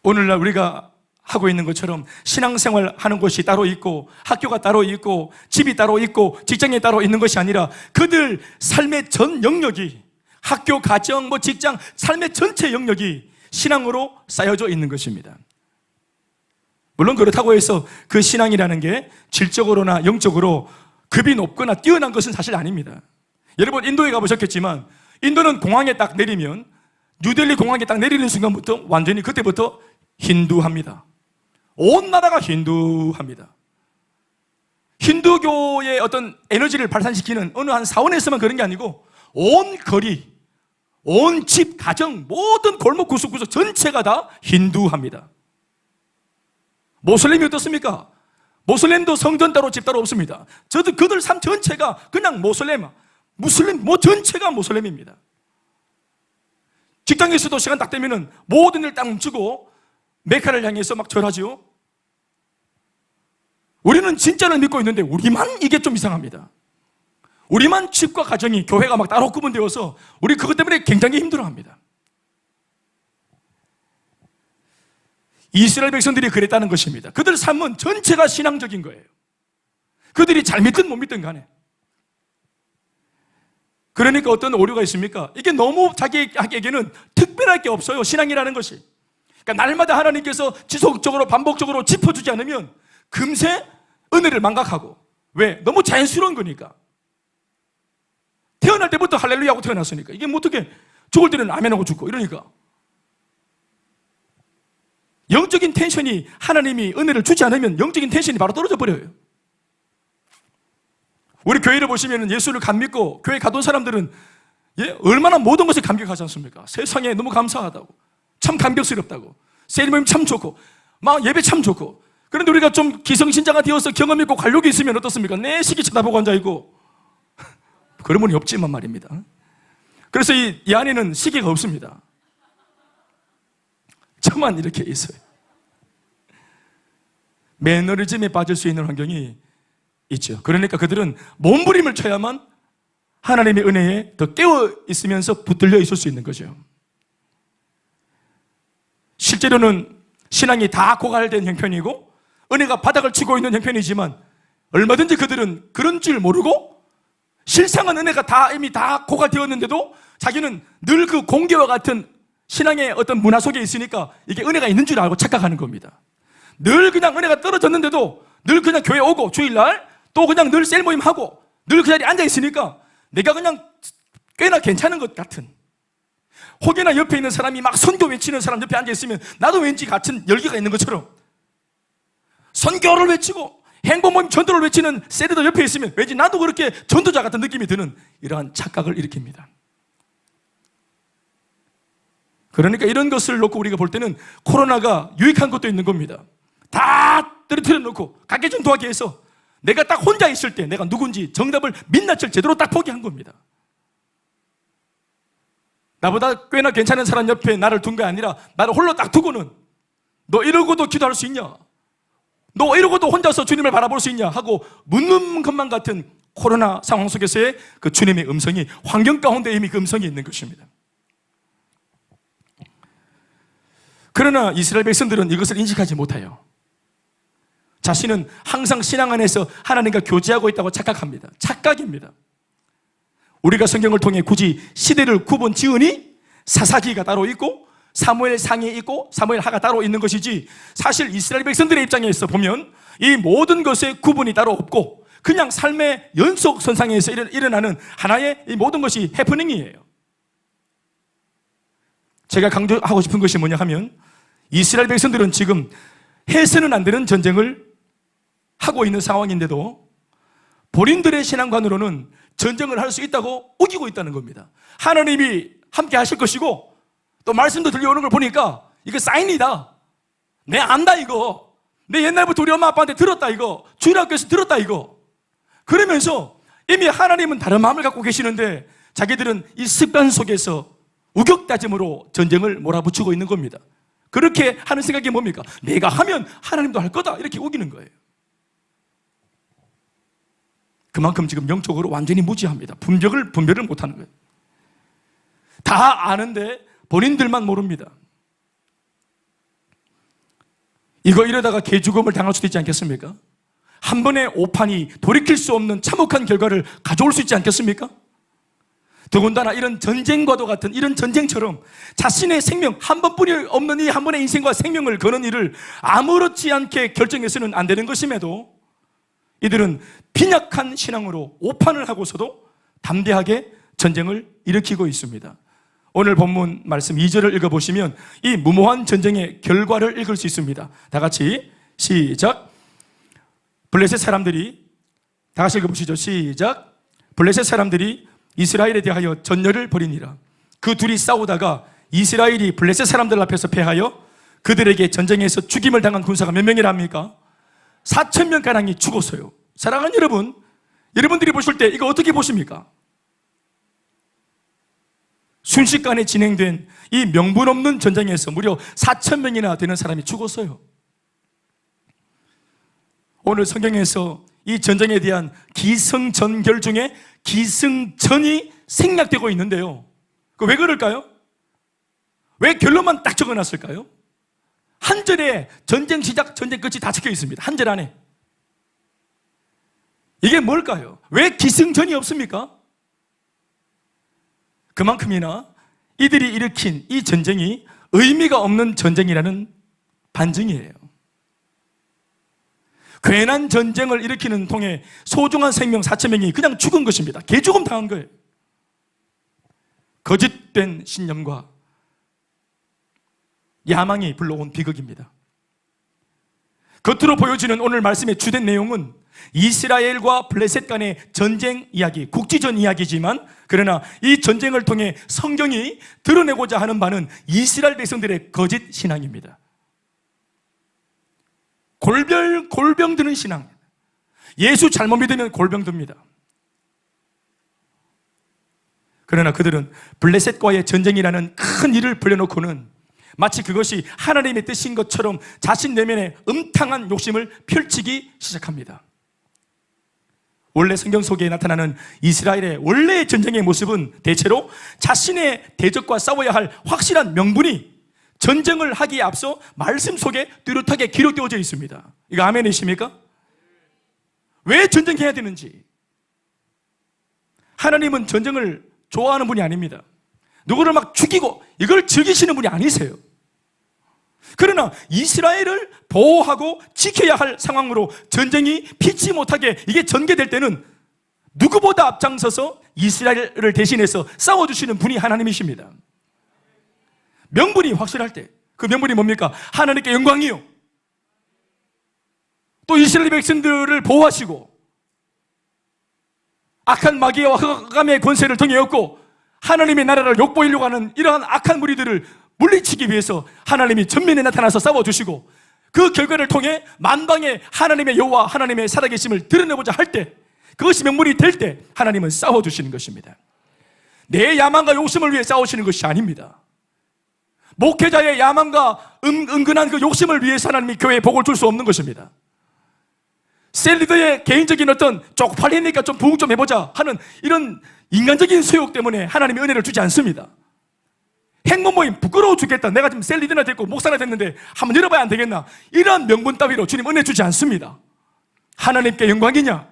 오늘날 우리가 하고 있는 것처럼 신앙생활 하는 곳이 따로 있고 학교가 따로 있고 집이 따로 있고 직장이 따로 있는 것이 아니라 그들 삶의 전 영역이 학교, 가정, 직장, 삶의 전체 영역이 신앙으로 쌓여져 있는 것입니다. 물론 그렇다고 해서 그 신앙이라는 게 질적으로나 영적으로 급이 높거나 뛰어난 것은 사실 아닙니다. 여러분 인도에 가보셨겠지만 인도는 공항에 딱 내리면 뉴델리 공항에 딱 내리는 순간부터 완전히 그때부터 힌두합니다. 온 나라가 힌두합니다. 힌두교의 어떤 에너지를 발산시키는 어느 한 사원에서만 그런 게 아니고 온 거리, 온 집, 가정, 모든 골목 구석구석 전체가 다 힌두합니다. 모슬림이 어떻습니까? 모슬림도 성전 따로 집 따로 없습니다. 그들 삶 전체가 그냥 무슬림 전체가 모슬림입니다. 직장에서도 시간 딱 되면은 모든 일 딱 멈추고 메카를 향해서 막 절하죠. 우리는 진짜를 믿고 있는데 우리만 이게 좀 이상합니다. 우리만 집과 가정이 교회가 막 따로 구분되어서 우리 그것 때문에 굉장히 힘들어합니다. 이스라엘 백성들이 그랬다는 것입니다. 그들 삶은 전체가 신앙적인 거예요. 그들이 잘 믿든 못 믿든 간에. 그러니까 어떤 오류가 있습니까? 이게 너무 자기에게는 특별할 게 없어요. 신앙이라는 것이. 그러니까 날마다 하나님께서 지속적으로 반복적으로 짚어주지 않으면 금세 은혜를 망각하고. 왜? 너무 자연스러운 거니까. 태어날 때부터 할렐루야 하고 태어났으니까. 이게 뭐 어떻게 죽을 때는 아멘 하고 죽고 이러니까. 영적인 텐션이 하나님이 은혜를 주지 않으면 영적인 텐션이 바로 떨어져 버려요. 우리 교회를 보시면 예수를 감 믿고 교회 가던 사람들은 얼마나 모든 것에 감격하지 않습니까? 세상에 너무 감사하다고, 참 감격스럽다고, 세리모님 참 좋고, 막 예배 참 좋고. 그런데 우리가 좀 기성신자가 되어서 경험 있고 관록이 있으면 어떻습니까? 내 시기 쳐다보고 앉아있고. 그런 분이 없지만 말입니다. 그래서 이 안에는 시계가 없습니다. 저만 이렇게 있어요. 매너리즘에 빠질 수 있는 환경이 있죠. 그러니까 그들은 몸부림을 쳐야만 하나님의 은혜에 더 깨어 있으면서 붙들려 있을 수 있는 거죠. 실제로는 신앙이 다 고갈된 형편이고 은혜가 바닥을 치고 있는 형편이지만 얼마든지 그들은 그런 줄 모르고 실상은 은혜가 이미 다 고갈되었는데도 자기는 늘 그 공기와 같은 신앙의 어떤 문화 속에 있으니까 이게 은혜가 있는 줄 알고 착각하는 겁니다. 늘 그냥 은혜가 떨어졌는데도 늘 그냥 교회 오고 주일날 또 그냥 늘 셀 모임 하고 늘 그 자리에 앉아 있으니까 내가 그냥 꽤나 괜찮은 것 같은, 혹여나 옆에 있는 사람이 막 선교 외치는 사람 옆에 앉아 있으면 나도 왠지 같은 열기가 있는 것처럼, 선교를 외치고 행복 모임 전도를 외치는 셀리더 옆에 있으면 왠지 나도 그렇게 전도자 같은 느낌이 드는 이러한 착각을 일으킵니다. 그러니까 이런 것을 놓고 우리가 볼 때는 코로나가 유익한 것도 있는 겁니다. 다 떨어뜨려 놓고 각계 전도하기 위해서 내가 딱 혼자 있을 때 내가 누군지 정답을 민낯을 제대로 딱 포기한 겁니다. 나보다 꽤나 괜찮은 사람 옆에 나를 둔 게 아니라 나를 홀로 딱 두고는 너 이러고도 기도할 수 있냐? 너 이러고도 혼자서 주님을 바라볼 수 있냐? 하고 묻는 것만 같은 코로나 상황 속에서의 그 주님의 음성이, 환경 가운데 이미 그 음성이 있는 것입니다. 그러나 이스라엘 백성들은 이것을 인식하지 못해요. 자신은 항상 신앙 안에서 하나님과 교제하고 있다고 착각합니다. 착각입니다. 우리가 성경을 통해 굳이 시대를 구분 지으니 사사기가 따로 있고 사무엘 상이 있고 사무엘 하가 따로 있는 것이지, 사실 이스라엘 백성들의 입장에서 보면 이 모든 것의 구분이 따로 없고 그냥 삶의 연속선상에서 일어나는 하나의 이 모든 것이 해프닝이에요. 제가 강조하고 싶은 것이 뭐냐 하면 이스라엘 백성들은 지금 해서는 안 되는 전쟁을 하고 있는 상황인데도 본인들의 신앙관으로는 전쟁을 할 수 있다고 우기고 있다는 겁니다. 하나님이 함께 하실 것이고 또 말씀도 들려오는 걸 보니까 이거 사인이다. 내 안다 이거. 내 옛날부터 우리 엄마 아빠한테 들었다 이거. 주일학교에서 들었다 이거. 그러면서 이미 하나님은 다른 마음을 갖고 계시는데 자기들은 이 습관 속에서 우격다짐으로 전쟁을 몰아붙이고 있는 겁니다. 그렇게 하는 생각이 뭡니까? 내가 하면 하나님도 할 거다 이렇게 우기는 거예요. 그만큼 지금 영적으로 완전히 무지합니다. 분별을 못하는 거예요. 다 아는데 본인들만 모릅니다. 이러다가 개죽음을 당할 수도 있지 않겠습니까? 한 번의 오판이 돌이킬 수 없는 참혹한 결과를 가져올 수 있지 않겠습니까? 더군다나 이런 전쟁과도 같은 이런 전쟁처럼 자신의 생명, 한 번뿐이 없는 이 한 번의 인생과 생명을 거는 일을 아무렇지 않게 결정해서는 안 되는 것임에도 이들은 빈약한 신앙으로 오판을 하고서도 담대하게 전쟁을 일으키고 있습니다. 오늘 본문 말씀 2절을 읽어보시면 이 무모한 전쟁의 결과를 읽을 수 있습니다. 다 같이 시작. 블레셋 사람들이, 다 같이 읽어보시죠. 시작. 블레셋 사람들이 이스라엘에 대하여 전열을 벌이니라. 그 둘이 싸우다가 이스라엘이 블레셋 사람들 앞에서 패하여 그들에게 전쟁에서 죽임을 당한 군사가 몇 명이랍니까? 4,000명가량이 죽었어요. 사랑하는 여러분, 여러분들이 보실 때 이거 어떻게 보십니까? 순식간에 진행된 이 명분 없는 전쟁에서 무려 4,000명이나 되는 사람이 죽었어요. 오늘 성경에서 이 전쟁에 대한 기승전결 중에 기승전이 생략되고 있는데요. 왜 그럴까요? 왜 결론만 딱 적어놨을까요? 한 절에 전쟁 시작, 전쟁 끝이 다 적혀 있습니다. 한 절 안에. 이게 뭘까요? 왜 기승전이 없습니까? 그만큼이나 이들이 일으킨 이 전쟁이 의미가 없는 전쟁이라는 반증이에요. 괜한 전쟁을 일으키는 통해 소중한 생명 4,000명이 그냥 죽은 것입니다. 개죽음 당한 거예요. 거짓된 신념과 야망이 불러온 비극입니다. 겉으로 보여지는 오늘 말씀의 주된 내용은 이스라엘과 블레셋 간의 전쟁 이야기, 국지전 이야기지만 그러나 이 전쟁을 통해 성경이 드러내고자 하는 바는 이스라엘 백성들의 거짓 신앙입니다. 골병 드는 신앙. 예수 잘못 믿으면 골병 듭니다. 그러나 그들은 블레셋과의 전쟁이라는 큰 일을 벌려놓고는 마치 그것이 하나님의 뜻인 것처럼 자신 내면의 음탕한 욕심을 펼치기 시작합니다. 원래 성경 속에 나타나는 이스라엘의 원래의 전쟁의 모습은 대체로 자신의 대적과 싸워야 할 확실한 명분이 전쟁을 하기에 앞서 말씀 속에 뚜렷하게 기록되어져 있습니다. 이거 아멘이십니까? 왜 전쟁해야 되는지. 하나님은 전쟁을 좋아하는 분이 아닙니다. 누구를 막 죽이고 이걸 즐기시는 분이 아니세요. 그러나 이스라엘을 보호하고 지켜야 할 상황으로 전쟁이 피치 못하게 이게 전개될 때는 누구보다 앞장서서 이스라엘을 대신해서 싸워주시는 분이 하나님이십니다. 명분이 확실할 때, 그 명분이 뭡니까? 하나님께 영광이요, 또 이스라엘 백성들을 보호하시고 악한 마귀와 흑암의 권세를 등에 업고 하나님의 나라를 욕보이려고 하는 이러한 악한 무리들을 물리치기 위해서 하나님이 전면에 나타나서 싸워주시고 그 결과를 통해 만방의 하나님의 여호와 하나님의 살아계심을 드러내고자 할 때, 그것이 명분이 될 때 하나님은 싸워주시는 것입니다. 내 야망과 욕심을 위해 싸우시는 것이 아닙니다. 목회자의 야망과 은근한 그 욕심을 위해서 하나님이 교회에 복을 줄 수 없는 것입니다. 셀리더의 개인적인 어떤 쪽팔리니까 좀 부흥 좀 해보자 하는 이런 인간적인 소욕 때문에 하나님이 은혜를 주지 않습니다. 행문 모임 부끄러워 죽겠다, 내가 지금 셀리더나 됐고 목사나 됐는데 한번 열어봐야 안 되겠나, 이런 명분 따위로 주님 은혜 주지 않습니다. 하나님께 영광이냐,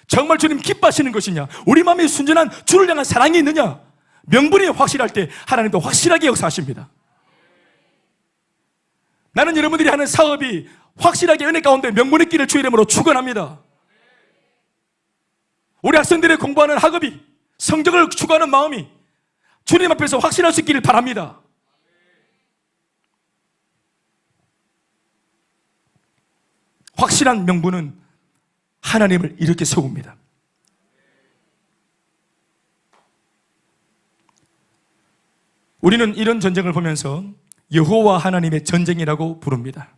정말 주님 기뻐하시는 것이냐, 우리 마음에 순전한 주를 향한 사랑이 있느냐, 명분이 확실할 때 하나님도 확실하게 역사하십니다. 나는 여러분들이 하는 사업이 확실하게 은혜 가운데 명분 있기를 주의 이름으로 축원합니다. 우리 학생들의 공부하는 학업이, 성적을 추구하는 마음이 주님 앞에서 확실할 수 있기를 바랍니다. 확실한 명분은 하나님을 이렇게 세웁니다. 우리는 이런 전쟁을 보면서 여호와 하나님의 전쟁이라고 부릅니다.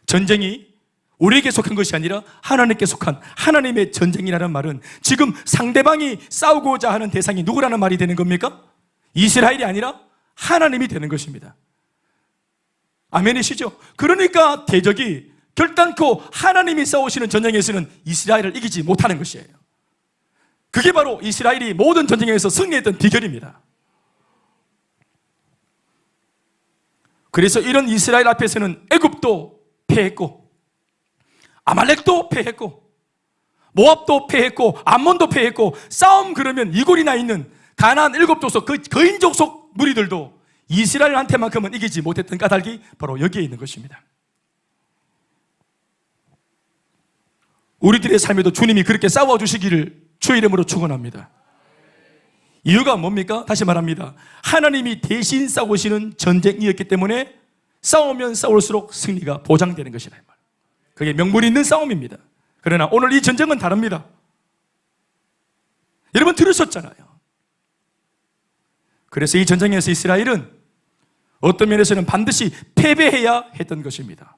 전쟁이 우리에게 속한 것이 아니라 하나님께 속한 하나님의 전쟁이라는 말은 지금 상대방이 싸우고자 하는 대상이 누구라는 말이 되는 겁니까? 이스라엘이 아니라 하나님이 되는 것입니다. 아멘이시죠? 그러니까 대적이 결단코 하나님이 싸우시는 전쟁에서는 이스라엘을 이기지 못하는 것이에요. 그게 바로 이스라엘이 모든 전쟁에서 승리했던 비결입니다. 그래서 이런 이스라엘 앞에서는 애굽도 패했고, 아말렉도 패했고, 모압도 패했고, 암몬도 패했고, 싸움 그러면 이골이나 있는 가나안 7족속 그 거인족속 무리들도 이스라엘한테만큼은 이기지 못했던 까닭이 바로 여기에 있는 것입니다. 우리들의 삶에도 주님이 그렇게 싸워주시기를 주의 이름으로 축원합니다. 이유가 뭡니까? 다시 말합니다. 하나님이 대신 싸우시는 전쟁이었기 때문에 싸우면 싸울수록 승리가 보장되는 것이다. 그게 명분이 있는 싸움입니다. 그러나 오늘 이 전쟁은 다릅니다. 여러분 들으셨잖아요. 그래서 이 전쟁에서 이스라엘은 어떤 면에서는 반드시 패배해야 했던 것입니다.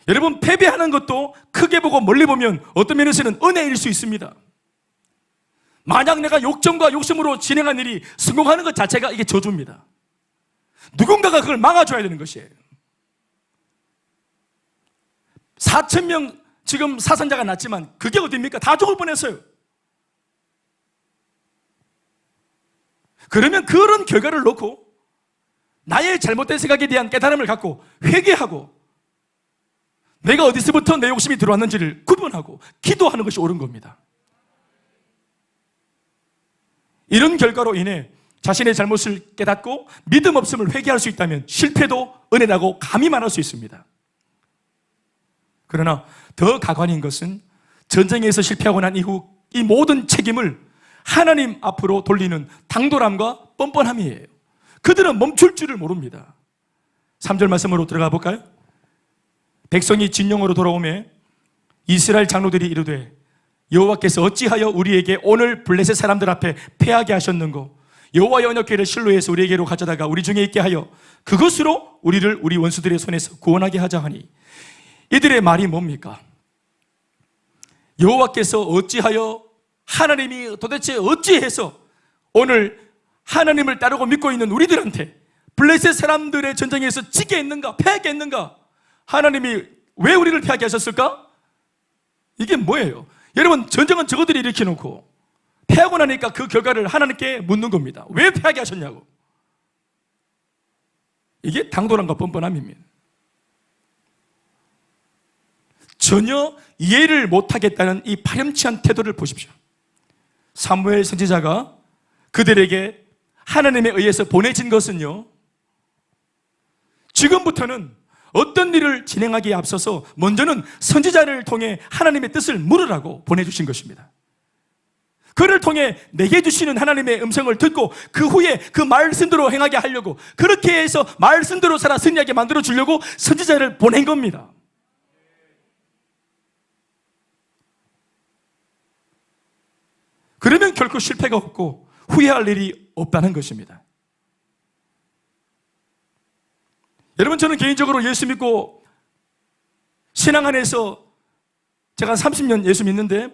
여러분 패배하는 것도 크게 보고 멀리 보면 어떤 면에서는 은혜일 수 있습니다. 만약 내가 욕정과 욕심으로 진행한 일이 성공하는 것 자체가 이게 저주입니다. 누군가가 그걸 막아줘야 되는 것이에요. 4,000명 지금 사상자가 났지만 그게 어딥니까? 다 죽을 뻔했어요. 그러면 그런 결과를 놓고 나의 잘못된 생각에 대한 깨달음을 갖고 회개하고 내가 어디서부터 내 욕심이 들어왔는지를 구분하고 기도하는 것이 옳은 겁니다. 이런 결과로 인해 자신의 잘못을 깨닫고 믿음 없음을 회개할 수 있다면 실패도 은혜라고 감히 말할 수 있습니다. 그러나 더 가관인 것은 전쟁에서 실패하고 난 이후 이 모든 책임을 하나님 앞으로 돌리는 당돌함과 뻔뻔함이에요. 그들은 멈출 줄을 모릅니다. 3절 말씀으로 들어가 볼까요? 백성이 진영으로 돌아오매 이스라엘 장로들이 이르되 여호와께서 어찌하여 우리에게 오늘 블레셋 사람들 앞에 패하게 하셨는고 여호와의 언약궤를 실로에서 우리에게로 가져다가 우리 중에 있게 하여 그것으로 우리를 우리 원수들의 손에서 구원하게 하자 하니 이들의 말이 뭡니까? 여호와께서 어찌하여 하나님이 도대체 어찌해서 오늘 하나님을 따르고 믿고 있는 우리들한테 블레셋 사람들의 전쟁에서 지게 했는가 패하게 했는가? 하나님이 왜 우리를 패하게 하셨을까? 이게 뭐예요? 여러분 전쟁은 저것들이 일으켜놓고 패하고 나니까 그 결과를 하나님께 묻는 겁니다. 왜 패하게 하셨냐고. 이게 당돌함과 뻔뻔함입니다. 전혀 이해를 못하겠다는 이 파렴치한 태도를 보십시오. 사무엘 선지자가 그들에게 하나님에 의해서 보내진 것은요, 지금부터는 어떤 일을 진행하기에 앞서서 먼저는 선지자를 통해 하나님의 뜻을 물으라고 보내주신 것입니다. 그를 통해 내게 주시는 하나님의 음성을 듣고 그 후에 그 말씀대로 행하게 하려고, 그렇게 해서 말씀대로 살아 승리하게 만들어 주려고 선지자를 보낸 겁니다. 그러면 결코 실패가 없고 후회할 일이 없다는 것입니다. 여러분 저는 개인적으로 예수 믿고 신앙 안에서 제가 30년 예수 믿는데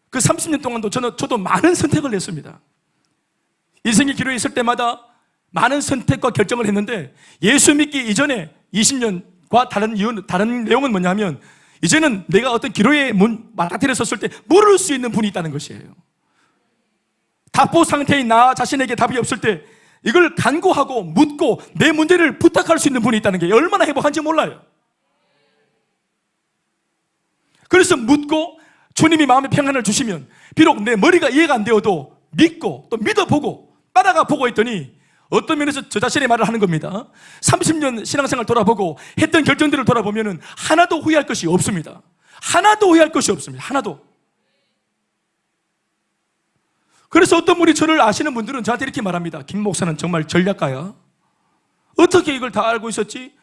그 30년 동안도 저도 많은 선택을 했습니다. 인생의 기로에 있을 때마다 많은 선택과 결정을 했는데 예수 믿기 이전에 20년과 다른 내용은 뭐냐면 이제는 내가 어떤 기로에 맞닥뜨려 섰을 때 물을 수 있는 분이 있다는 것이에요. 답보 상태인 나 자신에게 답이 없을 때 이걸 간구하고 묻고 내 문제를 부탁할 수 있는 분이 있다는 게 얼마나 행복한지 몰라요. 그래서 묻고 주님이 마음의 평안을 주시면 비록 내 머리가 이해가 안 되어도 믿고 또 믿어보고 따라가 보고 있더니 어떤 면에서 저 자신의 말을 하는 겁니다. 30년 신앙생활 돌아보고 했던 결정들을 돌아보면 하나도 후회할 것이 없습니다. 하나도 후회할 것이 없습니다. 하나도. 그래서 어떤 분이 저를 아시는 분들은 저한테 이렇게 말합니다. 김 목사는 정말 전략가야. 어떻게 이걸 다 알고 있었지?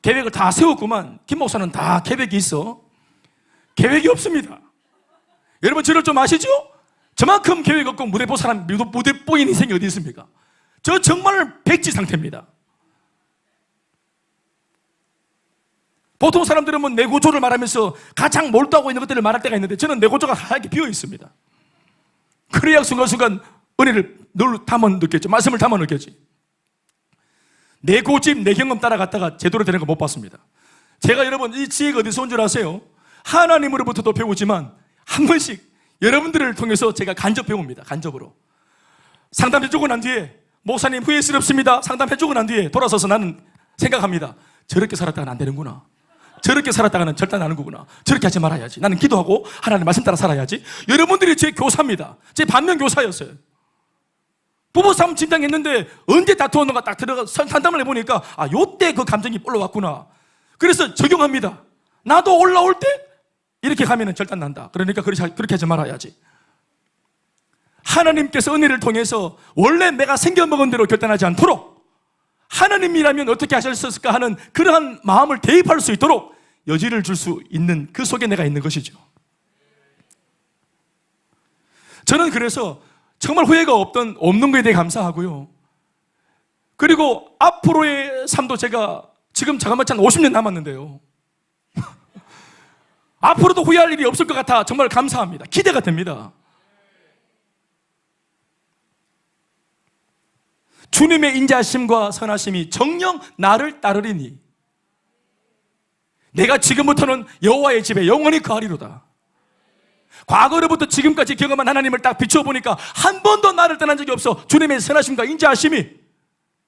계획을 다 세웠구만. 김 목사는 다 계획이 있어. 계획이 없습니다. 여러분 저를 좀 아시죠? 저만큼 계획 없고 무대보 사람, 무대보인 인생이 어디 있습니까? 저 정말 백지 상태입니다. 보통 사람들은 뭐 내고조를 말하면서 가장 몰두하고 있는 것들을 말할 때가 있는데 저는 내고조가 하얗게 비어 있습니다. 그래야 순간순간 은혜를 늘 담아 느꼈죠. 말씀을 담아 느꼈지. 내 고집, 내 경험 따라갔다가 제대로 되는 거 못 봤습니다. 제가 여러분 이 지혜가 어디서 온 줄 아세요? 하나님으로부터도 배우지만 한 번씩 여러분들을 통해서 제가 간접 배웁니다. 간접으로. 상담해주고 난 뒤에 목사님 후회스럽습니다. 상담해주고 난 뒤에 돌아서서 나는 생각합니다. 저렇게 살았다가는 안 되는구나. 저렇게 살았다가는 절대 안 하는 거구나. 저렇게 하지 말아야지. 나는 기도하고 하나님 말씀 따라 살아야지. 여러분들이 제 교사입니다. 제 반면 교사였어요. 부부싸움 진탕했는데 언제 다투었는가 딱 들어가 상담을 해보니까 요때 그 감정이 올라왔구나. 그래서 적용합니다. 나도 올라올 때 이렇게 가면은 절단 난다. 그러니까 그렇게 하지 말아야지. 하나님께서 은혜를 통해서 원래 내가 생겨먹은 대로 결단하지 않도록 하나님이라면 어떻게 하셨을까 하는 그러한 마음을 대입할 수 있도록 여지를 줄 수 있는 그 속에 내가 있는 것이죠. 저는 그래서 정말 후회가 없는 것에 대해 감사하고요. 그리고 앞으로의 삶도 제가 지금 잠깐만 한 50년 남았는데요. 앞으로도 후회할 일이 없을 것 같아 정말 감사합니다. 기대가 됩니다. 주님의 인자하심과 선하심이 정녕 나를 따르리니 내가 지금부터는 여호와의 집에 영원히 거하리로다. 과거로부터 지금까지 경험한 하나님을 딱 비춰보니까 한 번도 나를 떠난 적이 없어. 주님의 선하심과 인자하심이.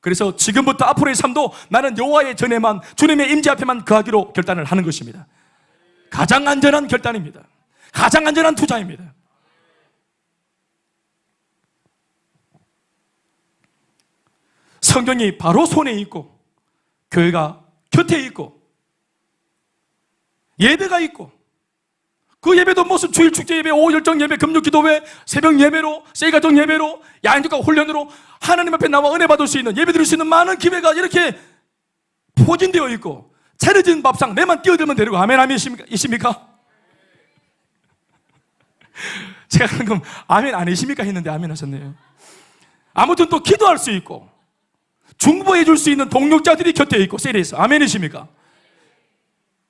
그래서 지금부터 앞으로의 삶도 나는 여호와의 전에만 주님의 임재 앞에만 거하기로 결단을 하는 것입니다. 가장 안전한 결단입니다. 가장 안전한 투자입니다. 성경이 바로 손에 있고 교회가 곁에 있고 예배가 있고 그 예배도 무슨 주일 축제 예배, 오열정 예배, 금요 기도회, 새벽 예배로, 세이가정 예배로, 야인족과 훈련으로 하나님 앞에 나와 은혜 받을 수 있는, 예배 드릴 수 있는 많은 기회가 이렇게 포진되어 있고 차려진 밥상 내만 뛰어들면 되고 아멘 아멘이십니까? 제가 방금 아멘 아니십니까 했는데 아멘 하셨네요. 아무튼 또 기도할 수 있고 중보해 줄 수 있는 동력자들이 곁에 있고 세례에서 아멘이십니까?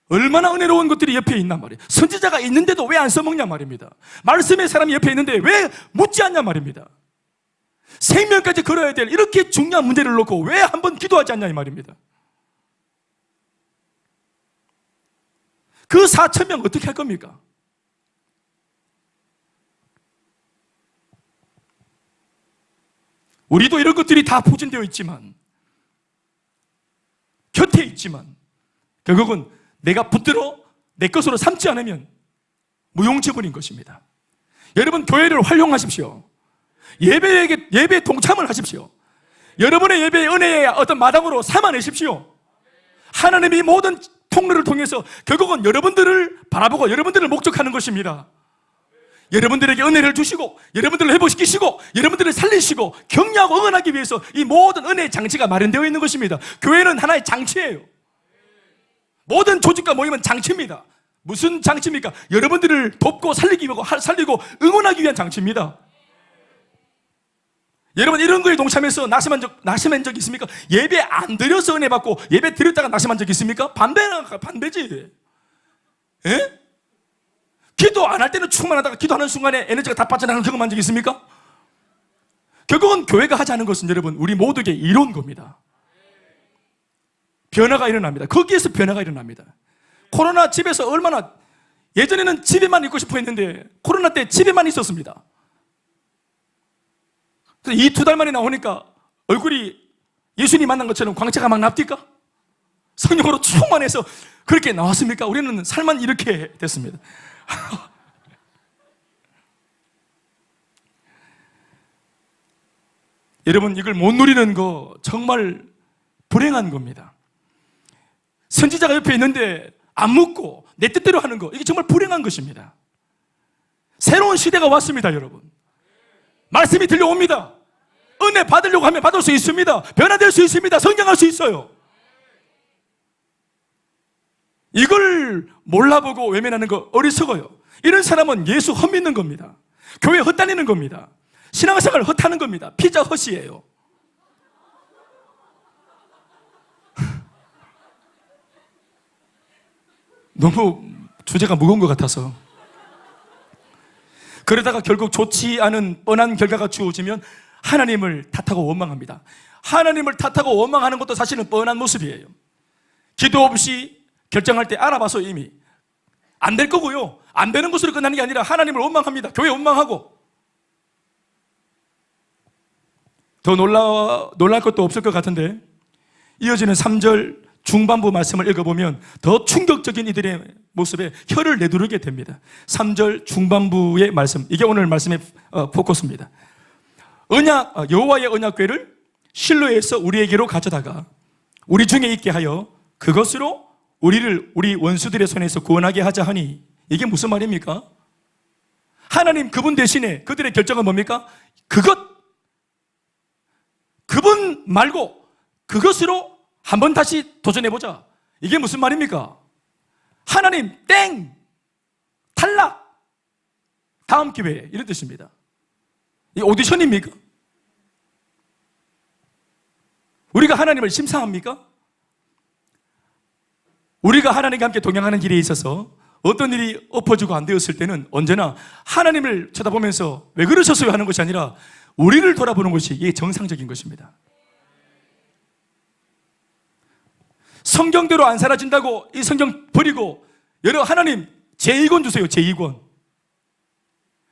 얼마나 은혜로운 것들이 옆에 있단 말이에요. 선지자가 있는데도 왜 안 써먹냐 말입니다. 말씀의 사람이 옆에 있는데 왜 묻지 않냐 말입니다. 생명까지 걸어야 될 이렇게 중요한 문제를 놓고 왜 한번 기도하지 않냐 이 말입니다. 그 4,000명 어떻게 할 겁니까? 우리도 이런 것들이 다 포진되어 있지만 곁에 있지만 결국은 내가 붙들어 내 것으로 삼지 않으면 무용지물인 것입니다. 여러분 교회를 활용하십시오. 예배에 동참을 하십시오. 여러분의 예배의 은혜의 어떤 마당으로 삼아내십시오. 하나님이 모든 통로를 통해서 결국은 여러분들을 바라보고 여러분들을 목적하는 것입니다. 여러분들에게 은혜를 주시고 여러분들을 회복시키시고 여러분들을 살리시고 격려하고 응원하기 위해서 이 모든 은혜의 장치가 마련되어 있는 것입니다. 교회는 하나의 장치예요. 모든 조직과 모임은 장치입니다. 무슨 장치입니까? 여러분들을 돕고 살리고 응원하기 위한 장치입니다. 여러분 이런 거에 동참해서 낙심한 적 있습니까? 예배 안 드려서 은혜 받고 예배 드렸다가 낙심한 적 있습니까? 반배지. 예? 기도 안 할 때는 충만하다가 기도하는 순간에 에너지가 다 빠져나가는 경험한 적 있습니까? 결국은 교회가 하지 않은 것은 여러분 우리 모두에게 이로운 겁니다. 변화가 일어납니다. 거기에서 변화가 일어납니다. 코로나 집에서 얼마나 예전에는 집에만 있고 싶어 했는데 코로나 때 집에만 있었습니다. 그래서 이 2달 만에 나오니까 얼굴이 예수님 만난 것처럼 광채가 막 납니까? 성령으로 충만해서 그렇게 나왔습니까? 우리는 살만 이렇게 됐습니다. 여러분 이걸 못 누리는 거 정말 불행한 겁니다. 선지자가 옆에 있는데 안 묻고 내 뜻대로 하는 거 이게 정말 불행한 것입니다. 새로운 시대가 왔습니다. 여러분 말씀이 들려옵니다. 은혜 받으려고 하면 받을 수 있습니다. 변화될 수 있습니다. 성장할 수 있어요. 이걸 몰라보고 외면하는 거 어리석어요. 이런 사람은 예수 헛믿는 겁니다. 교회 헛다니는 겁니다. 신앙생활 헛하는 겁니다. 피자 헛이에요. 너무 주제가 무거운 것 같아서 그러다가 결국 좋지 않은 뻔한 결과가 주어지면 하나님을 탓하고 원망합니다. 하나님을 탓하고 원망하는 것도 사실은 뻔한 모습이에요. 기도 없이 결정할 때 알아봐서 이미 안 될 거고요. 안 되는 것으로 끝나는 게 아니라 하나님을 원망합니다. 교회 원망하고. 더 놀랄 것도 없을 것 같은데 이어지는 3절 중반부 말씀을 읽어보면 더 충격적인 이들의 모습에 혀를 내두르게 됩니다. 3절 중반부의 말씀, 이게 오늘 말씀의 포커스입니다. 여호와의 언약궤를 실로에서 우리에게로 가져다가 우리 중에 있게 하여 그것으로 우리를 우리 원수들의 손에서 구원하게 하자 하니, 이게 무슨 말입니까? 하나님 그분 대신에 그들의 결정은 뭡니까? 그분 말고 그것으로 한번 다시 도전해보자. 이게 무슨 말입니까? 하나님 땡! 탈락! 다음 기회에, 이런 뜻입니다. 이 오디션입니까? 우리가 하나님을 심사합니까? 우리가 하나님과 함께 동행하는 길에 있어서 어떤 일이 엎어지고 안 되었을 때는 언제나 하나님을 쳐다보면서 왜 그러셨어요 하는 것이 아니라 우리를 돌아보는 것이 이게 정상적인 것입니다. 성경대로 안 살아진다고 이 성경 버리고 하나님 제2권 주세요. 제2권.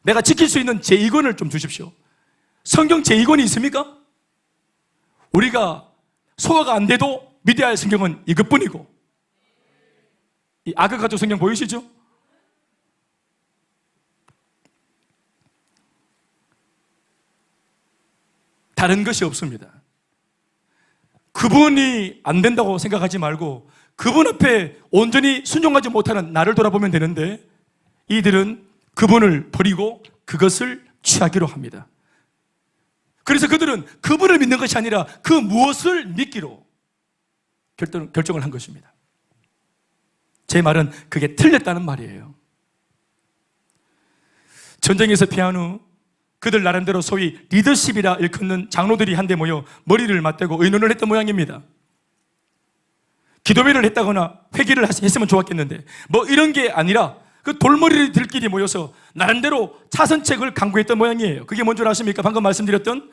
내가 지킬 수 있는 제2권을 좀 주십시오. 성경 제2권이 있습니까? 우리가 소화가 안 돼도 믿어야 할 성경은 이것뿐이고, 이 아그가족 성경 보이시죠? 다른 것이 없습니다. 그분이 안 된다고 생각하지 말고 그분 앞에 온전히 순종하지 못하는 나를 돌아보면 되는데, 이들은 그분을 버리고 그것을 취하기로 합니다. 그래서 그들은 그분을 믿는 것이 아니라 그 무엇을 믿기로 결정을 한 것입니다. 제 말은 그게 틀렸다는 말이에요. 전쟁에서 피한 후 그들 나름대로 소위 리더십이라 일컫는 장로들이 한데 모여 머리를 맞대고 의논을 했던 모양입니다. 기도회를 했다거나 회개를 했으면 좋았겠는데 뭐 이런 게 아니라 그 돌머리들끼리 모여서 나름대로 차선책을 강구했던 모양이에요. 그게 뭔 줄 아십니까? 방금 말씀드렸던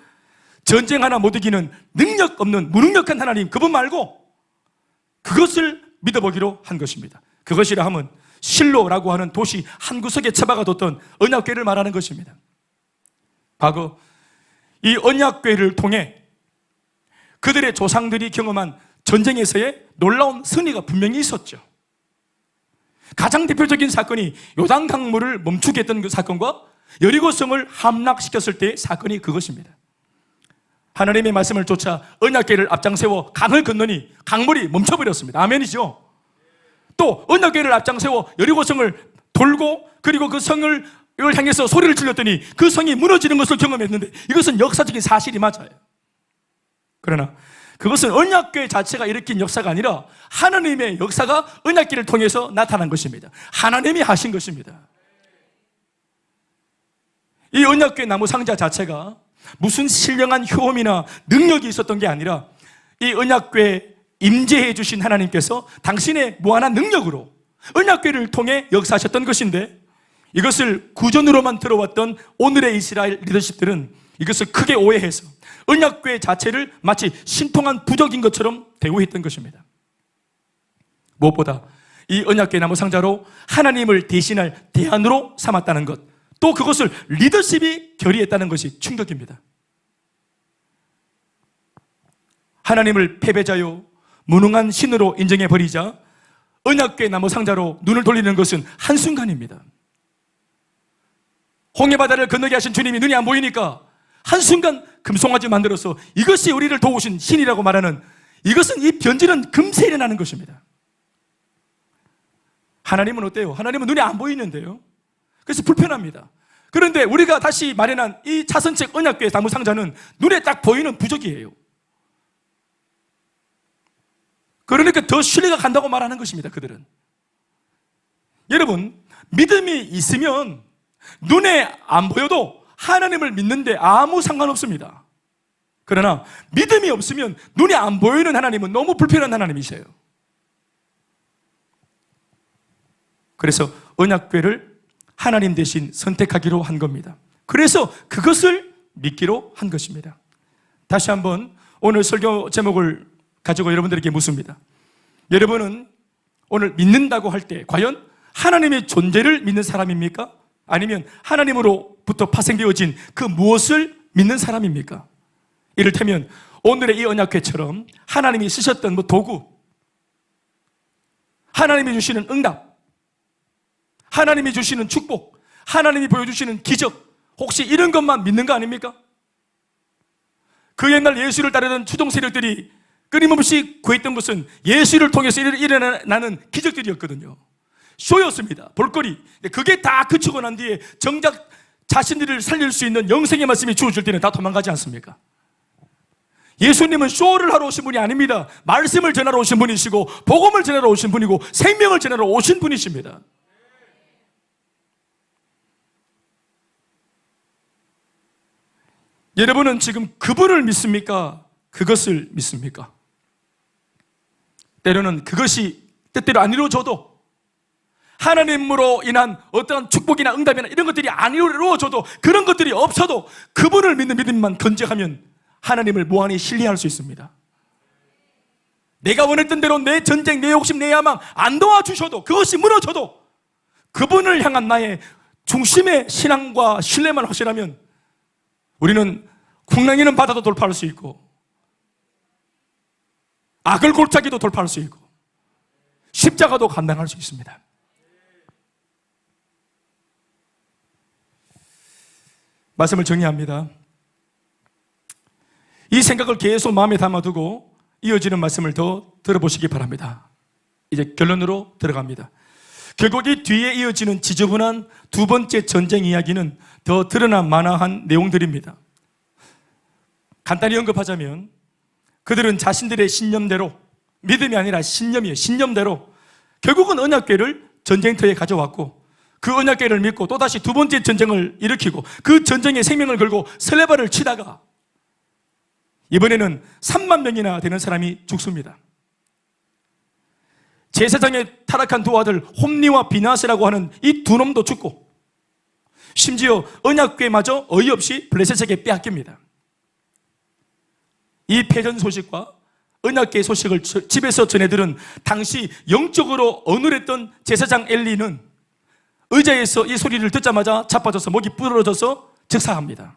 전쟁 하나 못 이기는 능력 없는 무능력한 하나님, 그분 말고 그것을 믿어보기로 한 것입니다. 그것이라 하면 실로라고 하는 도시 한 구석에 처박아뒀던 언약궤를 말하는 것입니다. 과거 이 언약궤를 통해 그들의 조상들이 경험한 전쟁에서의 놀라운 승리가 분명히 있었죠. 가장 대표적인 사건이 요단 강물을 멈추게 했던 그 사건과 여리고성을 함락시켰을 때의 사건이 그것입니다. 하나님의 말씀을 쫓아 언약궤를 앞장세워 강을 건너니 강물이 멈춰버렸습니다. 아멘이죠. 또 언약궤를 앞장세워 여리고성을 돌고 그리고 그 성을 향해서 소리를 질렀더니 그 성이 무너지는 것을 경험했는데, 이것은 역사적인 사실이 맞아요. 그러나 그것은 언약궤 자체가 일으킨 역사가 아니라 하나님의 역사가 언약궤를 통해서 나타난 것입니다. 하나님이 하신 것입니다. 이 언약궤 나무 상자 자체가 무슨 신령한 효험이나 능력이 있었던 게 아니라 이 언약궤 임재해 주신 하나님께서 당신의 무한한 능력으로 언약궤를 통해 역사하셨던 것인데, 이것을 구전으로만 들어왔던 오늘의 이스라엘 리더십들은 이것을 크게 오해해서 언약궤 자체를 마치 신통한 부적인 것처럼 대우했던 것입니다. 무엇보다 이 언약궤 나무 상자로 하나님을 대신할 대안으로 삼았다는 것, 또 그것을 리더십이 결의했다는 것이 충격입니다. 하나님을 패배자요 무능한 신으로 인정해버리자 언약궤 나무 상자로 눈을 돌리는 것은 한순간입니다. 홍해바다를 건너게 하신 주님이 눈이 안 보이니까 한순간 금송아지 만들어서 이것이 우리를 도우신 신이라고 말하는, 이것은 이 변질은 금세 일어나는 것입니다. 하나님은 어때요? 하나님은 눈이 안 보이는데요. 그래서 불편합니다. 그런데 우리가 다시 마련한 이 차선책 언약궤 나무 상자는 눈에 딱 보이는 부적이에요. 그러니까 더 신뢰가 간다고 말하는 것입니다. 그들은. 여러분, 믿음이 있으면 눈에 안 보여도 하나님을 믿는데 아무 상관없습니다. 그러나 믿음이 없으면 눈에 안 보이는 하나님은 너무 불편한 하나님이세요. 그래서 언약궤를 하나님 대신 선택하기로 한 겁니다. 그래서 그것을 믿기로 한 것입니다. 다시 한번 오늘 설교 제목을 가지고 여러분들에게 묻습니다. 여러분은 오늘 믿는다고 할 때 과연 하나님의 존재를 믿는 사람입니까? 아니면 하나님으로부터 파생되어진 그 무엇을 믿는 사람입니까? 이를테면 오늘의 이 언약궤처럼 하나님이 쓰셨던 도구, 하나님이 주시는 응답, 하나님이 주시는 축복, 하나님이 보여주시는 기적, 혹시 이런 것만 믿는 거 아닙니까? 그 옛날 예수를 따르던 추종 세력들이 끊임없이 구했던 것은 예수를 통해서 일어나는 기적들이었거든요. 쇼였습니다. 볼거리. 그게 다 그치고 난 뒤에 정작 자신들을 살릴 수 있는 영생의 말씀이 주어질 때는 다 도망가지 않습니까? 예수님은 쇼를 하러 오신 분이 아닙니다. 말씀을 전하러 오신 분이시고 복음을 전하러 오신 분이고 생명을 전하러 오신 분이십니다. 여러분은 지금 그분을 믿습니까? 그것을 믿습니까? 때로는 그것이 뜻대로 안 이루어져도, 하나님으로 인한 어떠한 축복이나 응답이나 이런 것들이 안 이루어져도, 그런 것들이 없어도 그분을 믿는 믿음만 건재하면 하나님을 무한히 신뢰할 수 있습니다. 내가 원했던 대로 내 전쟁, 내 욕심, 내 야망 안 도와주셔도, 그것이 무너져도 그분을 향한 나의 중심의 신앙과 신뢰만 확실하면 우리는 풍랑이는 바다도 돌파할 수 있고 악을 골짜기도 돌파할 수 있고 십자가도 감당할 수 있습니다. 말씀을 정리합니다. 이 생각을 계속 마음에 담아두고 이어지는 말씀을 더 들어보시기 바랍니다. 이제 결론으로 들어갑니다. 결국 이 뒤에 이어지는 지저분한 두 번째 전쟁 이야기는 더 드러나 마나한 내용들입니다. 간단히 언급하자면 그들은 자신들의 신념대로, 믿음이 아니라 신념이에요. 신념대로 결국은 언약궤를 전쟁터에 가져왔고 그 언약궤를 믿고 또다시 두 번째 전쟁을 일으키고 그 전쟁에 생명을 걸고 설레발을 치다가 이번에는 3만 명이나 되는 사람이 죽습니다. 제사장의 타락한 두 아들 홈니와 비나스라고 하는 이 두 놈도 죽고 심지어 언약궤마저 어이없이 블레셋에게 빼앗깁니다. 이 패전 소식과 언약궤 소식을 집에서 전해들은 당시 영적으로 어눌했던 제사장 엘리는 의자에서 이 소리를 듣자마자 자빠져서 목이 부러져서 즉사합니다.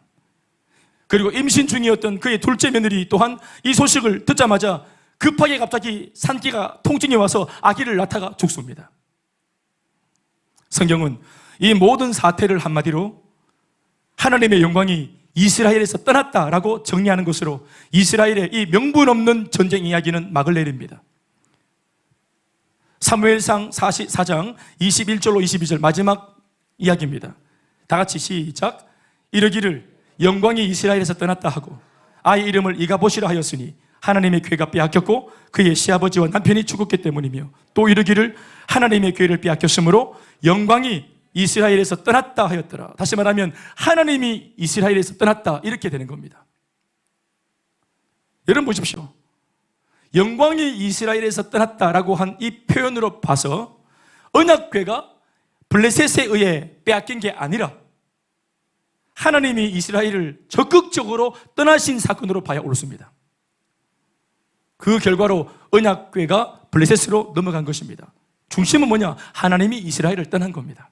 그리고 임신 중이었던 그의 둘째 며느리 또한 이 소식을 듣자마자 급하게 갑자기 산기가 통증이 와서 아기를 낳다가 죽습니다. 성경은 이 모든 사태를 한마디로 하나님의 영광이 이스라엘에서 떠났다라고 정리하는 것으로 이스라엘의 이 명분 없는 전쟁 이야기는 막을 내립니다. 사무엘상 44장 21절로 22절 마지막 이야기입니다. 다 같이 시작. 이르기를 영광이 이스라엘에서 떠났다 하고 아이 이름을 이가봇이라 하였으니 하나님의 궤가 빼앗겼고 그의 시아버지와 남편이 죽었기 때문이며 또 이르기를 하나님의 궤를 빼앗겼으므로 영광이 이스라엘에서 떠났다 하였더라. 다시 말하면 하나님이 이스라엘에서 떠났다 이렇게 되는 겁니다. 여러분 보십시오. 영광이 이스라엘에서 떠났다라고 한 이 표현으로 봐서 언약궤가 블레셋에 의해 빼앗긴 게 아니라 하나님이 이스라엘을 적극적으로 떠나신 사건으로 봐야 옳습니다. 그 결과로 언약궤가 블레셋으로 넘어간 것입니다. 중심은 뭐냐? 하나님이 이스라엘을 떠난 겁니다.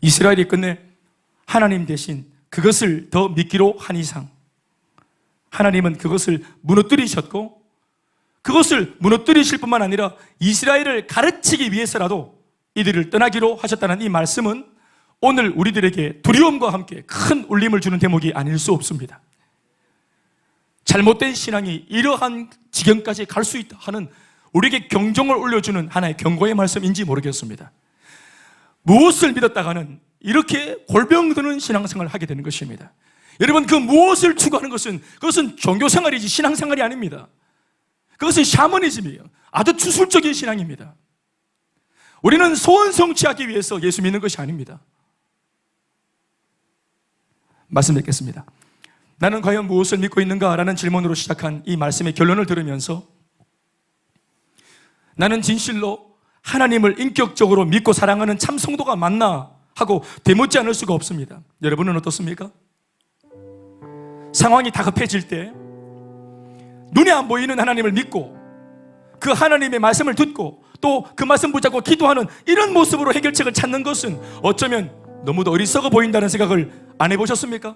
이스라엘이 끝내 하나님 대신 그것을 더 믿기로 한 이상 하나님은 그것을 무너뜨리셨고 그것을 무너뜨리실 뿐만 아니라 이스라엘을 가르치기 위해서라도 이들을 떠나기로 하셨다는 이 말씀은 오늘 우리들에게 두려움과 함께 큰 울림을 주는 대목이 아닐 수 없습니다. 잘못된 신앙이 이러한 지경까지 갈 수 있다 하는 우리에게 경종을 울려주는 하나의 경고의 말씀인지 모르겠습니다. 무엇을 믿었다가는 이렇게 골병드는 신앙생활을 하게 되는 것입니다. 여러분, 그 무엇을 추구하는 것은 그것은 종교생활이지 신앙생활이 아닙니다. 그것은 샤머니즘이에요. 아주 추술적인 신앙입니다. 우리는 소원 성취하기 위해서 예수 믿는 것이 아닙니다. 말씀 뵙겠습니다. 나는 과연 무엇을 믿고 있는가라는 질문으로 시작한 이 말씀의 결론을 들으면서 나는 진실로 하나님을 인격적으로 믿고 사랑하는 참 성도가 맞나 하고 되묻지 않을 수가 없습니다. 여러분은 어떻습니까? 상황이 다급해질 때 눈에 안 보이는 하나님을 믿고 그 하나님의 말씀을 듣고 또 그 말씀 붙잡고 기도하는 이런 모습으로 해결책을 찾는 것은 어쩌면 너무도 어리석어 보인다는 생각을 안 해보셨습니까?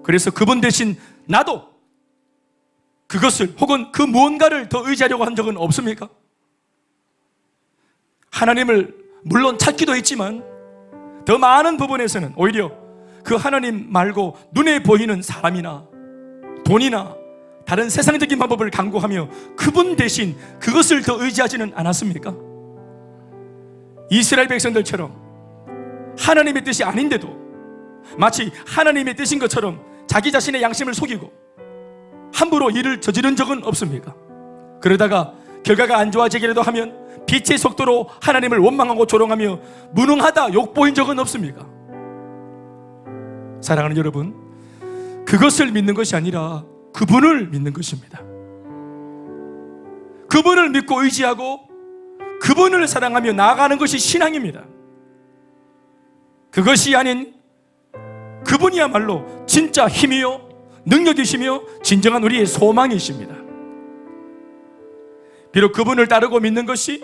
그래서 그분 대신 나도 그것을 혹은 그 무언가를 더 의지하려고 한 적은 없습니까? 하나님을 물론 찾기도 했지만 더 많은 부분에서는 오히려 그 하나님 말고 눈에 보이는 사람이나 돈이나 다른 세상적인 방법을 강구하며 그분 대신 그것을 더 의지하지는 않았습니까? 이스라엘 백성들처럼 하나님의 뜻이 아닌데도 마치 하나님의 뜻인 것처럼 자기 자신의 양심을 속이고 함부로 일을 저지른 적은 없습니까? 그러다가 결과가 안 좋아지기라도 하면 빛의 속도로 하나님을 원망하고 조롱하며 무능하다 욕보인 적은 없습니까? 사랑하는 여러분, 그것을 믿는 것이 아니라 그분을 믿는 것입니다. 그분을 믿고 의지하고 그분을 사랑하며 나아가는 것이 신앙입니다. 그것이 아닌 그분이야말로 진짜 힘이요 능력이시며 진정한 우리의 소망이십니다. 비록 그분을 따르고 믿는 것이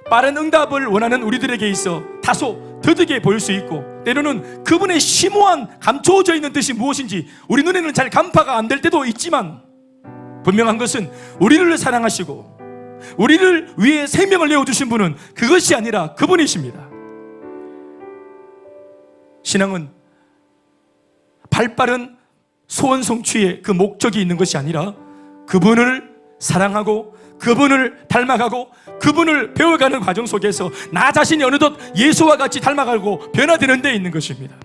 빠른 응답을 원하는 우리들에게 있어 다소 더디게 보일 수 있고, 때로는 그분의 심오한 감추어져 있는 뜻이 무엇인지 우리 눈에는 잘 간파가 안 될 때도 있지만, 분명한 것은 우리를 사랑하시고 우리를 위해 생명을 내어주신 분은 그것이 아니라 그분이십니다. 신앙은 발빠른 소원 성취의 그 목적이 있는 것이 아니라 그분을 사랑하고 그분을 닮아가고 그분을 배워가는 과정 속에서 나 자신이 어느덧 예수와 같이 닮아가고 변화되는 데 있는 것입니다.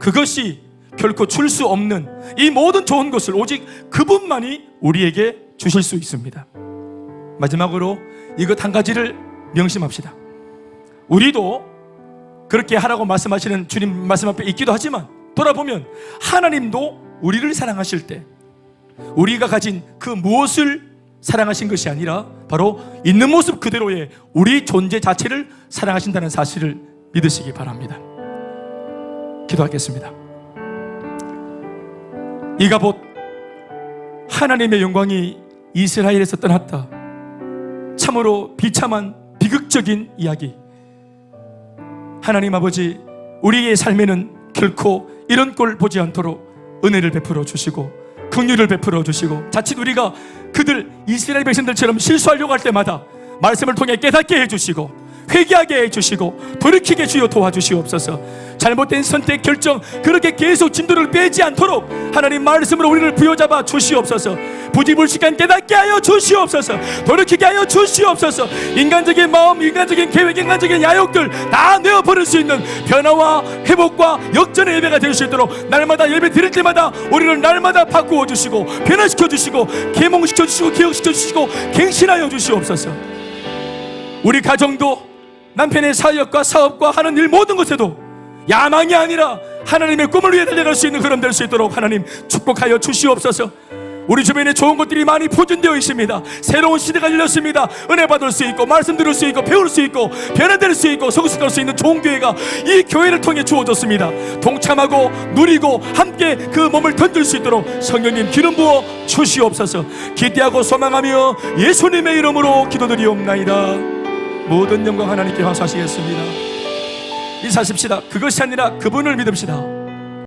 그것이 결코 줄 수 없는 이 모든 좋은 것을 오직 그분만이 우리에게 주실 수 있습니다. 마지막으로 이것 한 가지를 명심합시다. 우리도 그렇게 하라고 말씀하시는 주님 말씀 앞에 있기도 하지만, 돌아보면 하나님도 우리를 사랑하실 때 우리가 가진 그 무엇을 사랑하신 것이 아니라 바로 있는 모습 그대로의 우리 존재 자체를 사랑하신다는 사실을 믿으시기 바랍니다. 기도하겠습니다. 이가봇, 하나님의 영광이 이스라엘에서 떠났다. 참으로 비참한 비극적인 이야기. 하나님 아버지, 우리의 삶에는 결코 이런 꼴 보지 않도록 은혜를 베풀어 주시고 긍휼을 베풀어 주시고, 자칫 우리가 그들 이스라엘 백성들처럼 실수하려고 할 때마다 말씀을 통해 깨닫게 해주시고 회개하게 해주시고 돌이키게 주여 도와주시옵소서. 잘못된 선택 결정 그렇게 계속 진도를 빼지 않도록 하나님 말씀으로 우리를 부여잡아 주시옵소서. 부지불식한 깨닫게 하여 주시옵소서. 돌이키게 하여 주시옵소서. 인간적인 마음, 인간적인 계획, 인간적인 야욕들 다 내어버릴 수 있는 변화와 회복과 역전의 예배가 될 수 있도록 날마다 예배 드릴 때마다 우리를 날마다 바꾸어 주시고 변화시켜 주시고 계몽시켜 주시고 기억시켜 주시고 갱신하여 주시옵소서. 우리 가정도 남편의 사역과 사업과 하는 일 모든 것에도 야망이 아니라 하나님의 꿈을 위해 달려갈 수 있는 그런 될 수 있도록 하나님 축복하여 주시옵소서. 우리 주변에 좋은 것들이 많이 포진되어 있습니다. 새로운 시대가 열렸습니다. 은혜 받을 수 있고 말씀 들을 수 있고 배울 수 있고 변화될 수 있고 성숙할 수 있는 좋은 교회가 이 교회를 통해 주어졌습니다. 동참하고 누리고 함께 그 몸을 던질 수 있도록 성령님 기름 부어 주시옵소서. 기대하고 소망하며 예수님의 이름으로 기도드리옵나이다. 모든 영광 하나님께 환수하시겠습니다. 인사하십시다. 그것이 아니라 그분을 믿읍시다.